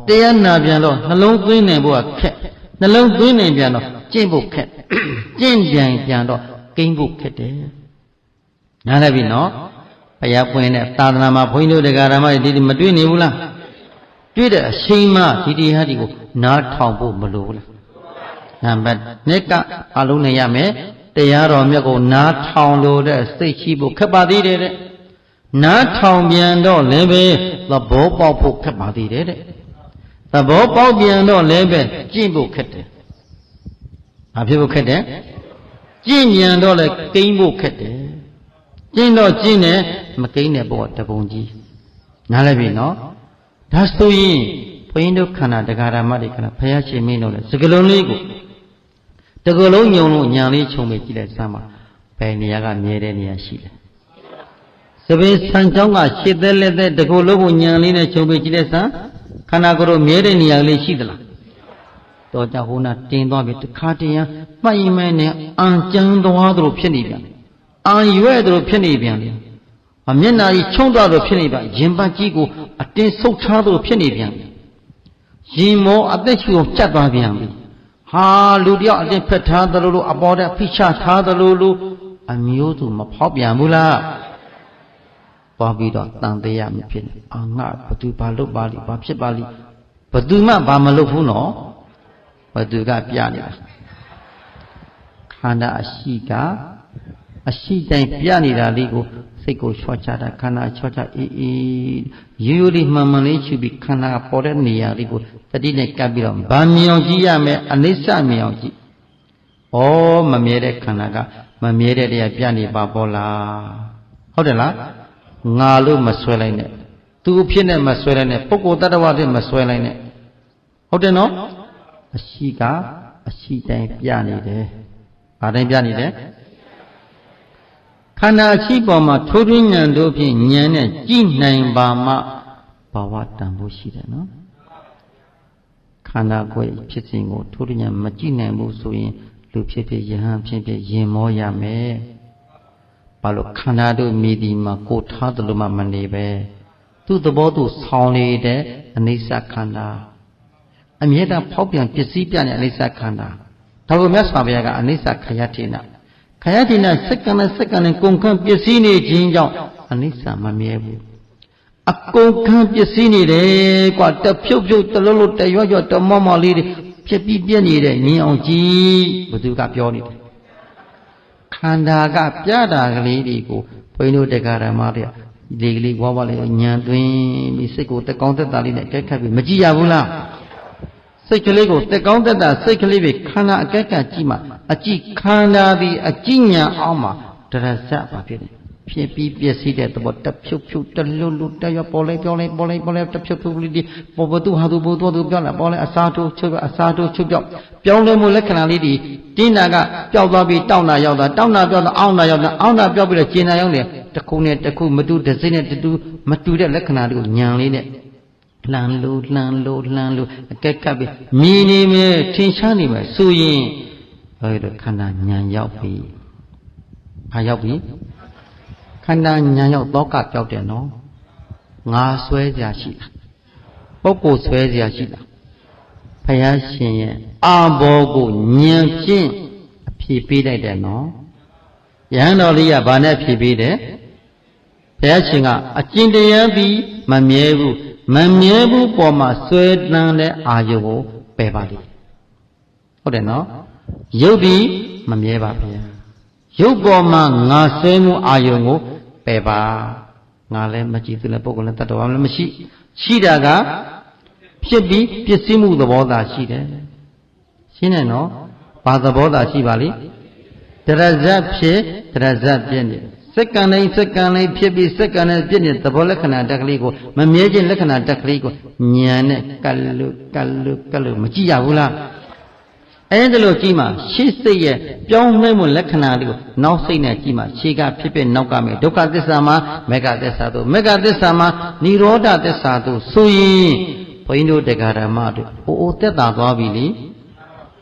တရားနာပြန်တော့နှလုံးသွင်းနိုင်ဖို့ခက်နှလုံးသွင်းနိုင်ပြန်တော့ကျင့်ဖို့ခက်ကျင့်ပြန်တော့ကိန်းဖို့ခက်တယ်နားလည်ပြီနော်ဘုရားပွင့်တဲ့သာသနာမှာဘုန်းကြီးတို့တရားဓမ္မတွေဒီမတွေ့နေဘူးလားတွေ့တဲ့အချိန်မှဒီတရားတွေကိုနားထောင်ဖို့မလိုဘူးလားနံပါတ်2ကအလုံးနဲ့ရမယ်တရားတော်မြတ်ကိုနားထောင်လို့တဲ့စိတ်ရှိဖို့ခက်ပါသေးတယ်တဲ့နားထောင်ပြန်တော့လည်းပဲသဘောပေါက်ဖို့ခက်ပါသေးတယ်တဲ့သဘောပေါက်ပြန်တော့လည်းပဲကျင့်ဖို့ခက်တယ်ဘာဖြစ်ဖို့ခက်တယ်ကျင့်ပြန်တော့လည်းကိန်းဖို့ခက်တယ်ကျင့်တော့ကျင့်တယ်မကိန်းတဲ့ဘောတပုံကြီးနားလည်ပြီနော်ဒါဆိုရင်ဘုန်းကြီးတို့ခန္ဓာတရားဓမ္မတွေခန္ဓာဘုရားရှင်မင်းတို့လည်းစကလုံးလေးကိုတကလုံးညုံလို့ညာလေးခြုံပြီးကြည့်လိုက်စမ်းပါဘယ်နေရာကမြဲတဲ့နေရာရှိလဲစပင်းဆန်ချောင်းကရှစ်သက်လက်သက်တကလုံးကိုညာလေးနဲ့ခြုံပြီးကြည့်လိုက်စမ်းခန္ဓာကိုယ်တို့မြဲတဲ့နေရာလေးရှိသလားတော့ကြဟိုနာတင်းသွားပြီတခါတည်းမှတ်ရင်မဲနဲ့အံကျန်းသွားသလိုဖြစ်နေပြန်အာရွဲ့သလိုဖြစ်နေပြန်တယ်မျက်နာကြီးချုံသွားသလိုဖြစ်နေပြန်ရင်ပတ်ကြီးကိုအတင်းဆုပ်ထားသလိုဖြစ်နေပြန်ရင်မောအသက်ရှူကိုချက်သွားပြန်ပြီဟာလူတယောက်အတင်းဖက်ထားသလိုလိုအပေါ်တဲ့ဖိချထားသလိုလိုအမျိုးသူမဖောက်ပြန်ဘူးလားသွားပြီးတော့တန်တရားမဖြစ်နဲ့အာငါဘသူဘာလုပ်ပါလိဘာဖြစ်ပါလိဘသူမှဘာမလုပ်ဘူးနော်ဘသူကပြနေတာခန္ဓာအရှိတိုင်းပြနေတာလေးကိုစိတ်ကိုချောချတာခန္ဓာချောချအေးရိုးရိုးလေးမှန်မှန်လေးချူပြီးခန္ဓာပေါ်တဲ့နေရာလေးကိုတတိနဲ့ကပ်ပြီးတော့ဗာမြောင်ကြည့်ရမယ်အနိစ္စမြောင်ကြည့်မမြဲတဲ့ခန္ဓာကမမြဲတဲ့တရားပြနေပါပေါ်လားဟုတ်တယ်လားငါလို့မဆွဲလိုက်နဲ့သူအဖြစ်နဲ့မဆွဲလိုက်နဲ့ပုဂ္ဂိုလ်တ attva ဖြစ်မဆွဲလိုက်နဲ့ဟုတ်တယ်နော်အရှိတိုင်းပြနေတယ်ဘာတိုင်းပြနေတယ်ခန္ဓာရှိပေါ်မှာထိုးထွင်းဉာဏ်တို့ဖြင့်ဉာဏ်နဲ့ကြည့်နိုင်ပါမှဘာဝတန်ဖို့ရှိတယ်နော်ခန္ဓာကိုယ်ဖြစ်စဉ်ကိုထိုးထွင်းဉာဏ်မကြည့်နိုင်ဘူးဆိုရင်လူဖြစ်ဖြစ်ယဟန်ဖြစ်ဖြစ်ရင်မောရမယ် ဘာလို့ခန္ဓာတို့မြည်ဒီမှာကိုထားတယ်လို့မှမနေပဲသူ့သဘောသူဆောင်းနေတဲ့အနိစ္စခန္ဓာအမြဲတမ်းဖောက်ပြန်ပစ္စည်းပြတဲ့အနိစ္စခန္ဓာဒါကိုမြတ်စွာဘုရားကအနိစ္စခယတိနာခယတိနာစက္ကန့်နဲ့စက္ကန့်နဲ့ကုန်ခန်းပစ္စည်းနေခြင်းကြောင့်အနိစ္စမမြဲဘူးအကုန်ခန်းပစ္စည်းနေတယ်ကွာတဖြုတ်ဖြုတ်တလုံးလုံးတရွရွတမောမောလေးတွေဖြစ်ပြီးပြည့်နေတဲ့မြင်အောင်ကြည့်ဘုသူကပြောနေတယ်ခန္ဓာကပြတာကလေးတွေကိုဘုန်းကြီးတို့တရားဓမ္မတွေဒီကလေးဝါဝလေးညံသွင်းပြီးစိတ်ကိုတက်ကောင်းတက်တာလေးနဲ့ကြိုက်ခတ်ပြီးမကြည့်ရဘူးလားစိတ်ကလေးကိုတက်ကောင်းတက်တာစိတ်ကလေးပဲခန္ဓာအကဲကကြည့်မှအကြည့်ခန္ဓာသည်အကြည့်ညာအောင်မှာတရဇတ်ပါဖြစ်တယ်ဖြစ်ပြီးပျက်စီးတဲ့သဘောတဖြုတ်ဖြုတ်တလွတ်လွတ်တရပေါ်လိုက်ပြောလိုက်ပေါ်လိုက်ပေါ်လိုက်တဖြုတ်ဖြုတ်လေးဒီပေါ်ဘသူဟာသူဘသူပြောလာပေါ်လိုက်အစားထိုးချုပ်အစားထိုးချုပ်ပြောင်းလဲမှုလက္ခဏာလေးဒီတင်းတာကပျောက်သွားပြီးတောင်းတာရောက်တာတောင်းတာပြောက်တာအောင်းတာရောက်တာအောင်းတာပြောက်ပြီးတော့ကျင်တာရောက်တယ်တစ်ခုနဲ့တစ်ခုမတူတစ်စိမ့်နဲ့တူမတူတဲ့လက္ခဏာတွေကိုညံလေးနဲ့လှန်လို့အကဲကပ်ပြီးမြည်နေမယ်ထင်ရှားနေမယ်ဆိုရင်အဲဒီခန္ဓာညံရောက်ပြီဘာရောက်ပြီခန္ဓာညာရောက်သောကပြောက်တယ်နော်ငါဆွဲစရာရှိတာပုဂ္ဂိုလ်ဆွဲစရာရှိတာဘုရားရှင်ရဲ့အာဘောကိုဉာဏ်ဖြင့်အဖြေပေးလိုက်တယ်နော်ယဟန်တော်လေးကဘာနဲ့ဖြေပေးတယ်ဘုရားရှင်ကအကျင့်တရားပြီးမမြဲဘူးပေါ်မှာဆွဲလန်းတဲ့အာယုကိုပယ်ပါလိမ့်ဟုတ်တယ်နော်ရုပ်ပြီးမမြဲပါဗျာရုပ်ပေါ်မှာငါဆွဲမှုအာယုံကိုပယ်ပါငါလည်းမကြည့်သူလည်းပုဂ္ဂိုလ်လည်းတ attva လည်းမရှိတာကဖြစ်ပြီးပစ္စည်းမှုသဘောသာရှိတယ်ရှင်းတယ်နော်ဘာသဘောသာရှိပါလိမ့်တရဇတ်ဖြစ်တရဇတ်ပြည့်နေစက္ကန့်တိုင်းဖြစ်ပြီးစက္ကန့်နဲ့ပြည့်နေသဘောလက္ခဏာတက်ကလေးကိုမမြဲခြင်းလက္ခဏာတက်ကလေးကိုဉာဏ်နဲ့ကတ်လို့မကြည့်ရဘူးလားအဲ့ဒါလို့ကြည့်မှရှေ့စိတ်ရဲ့ပြောင်းလဲမှုလက္ခဏာလေးကိုနောက်စိတ်နဲ့ကြည့်မှရှေ့ကဖြစ်နောက်ကမယ်ဒုက္ခသစ္စာမှာမေဃသစ္စာတို့မေဃသစ္စာမှာនិရောဓသစ္စာတို့ဆိုရင်ဘုန်းကြီးတို့တရားဓမ္မတို့အိုသက်တာသွားပြီလေ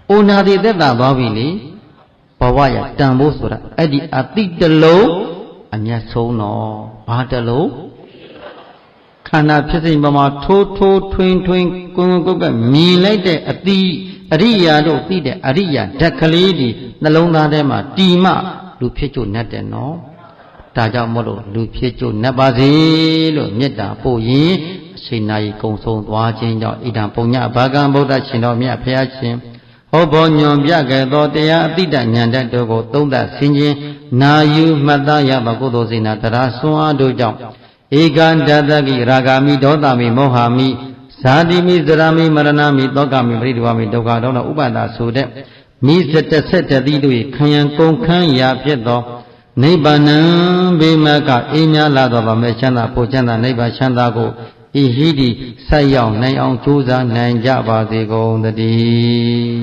အိုနာတိသက်တာသွားပြီလေဘဝရတန်ဖို့ဆိုတာအဲ့ဒီအတိတလုံးအမျက်ဆုံးတော့ဘာတလုံးခန္ဓာဖြစ်စိမ့်ပေါ်မှာထိုးထွင်းကွန်းကမြင်လိုက်တဲ့အတိအရိယာတို့သိတဲ့အရိယာဓာတ်ကလေးဒီနှလုံးသားထဲမှာတီမလူဖြစ်ကြနတ်တယ်နော်ဒါကြောင့်မို့လို့လူဖြစ်ကြနတ်ပါစေလို့မေတ္တာပို့ရင်အချိန်နာရီကုံဆုံးသွားခြင်းကြောင့်ဣဒံပုညဘာကံဗုဒ္ဓရှင်တော်မြတ်ဖရာရှင်ဟောဘောညွန်ပြခဲ့သောတရားအတိတဉာဏ်တတ်တို့ကိုသုံးသပ်ဆင်ခြင်နာယူမှတ်သားရပါကုသိုလ်စေနာတရားဆွမ်းအားတို့ကြောင့်ဧကန္တတကိရာဂာမိဒေါသမိမောဟမိဇာတိမိဇရာမိမရဏမိသောကမိပရိဒဝမိဒုက္ခဒေါနဥပဒါဆိုတဲ့မိဆက်တတိတို့၏ခယံကုန်ခန်းရာဖြစ်သောနိဗ္ဗာန်ဘေမကအင်းများလာသောဗမေချမ်းသာပိုချမ်းသာနိဗ္ဗာန်ချမ်းသာကိုဤဟိတိဆက်ရောက်နိုင်အောင်ကြိုးစားနိုင်ကြပါစေကုန်သတည်း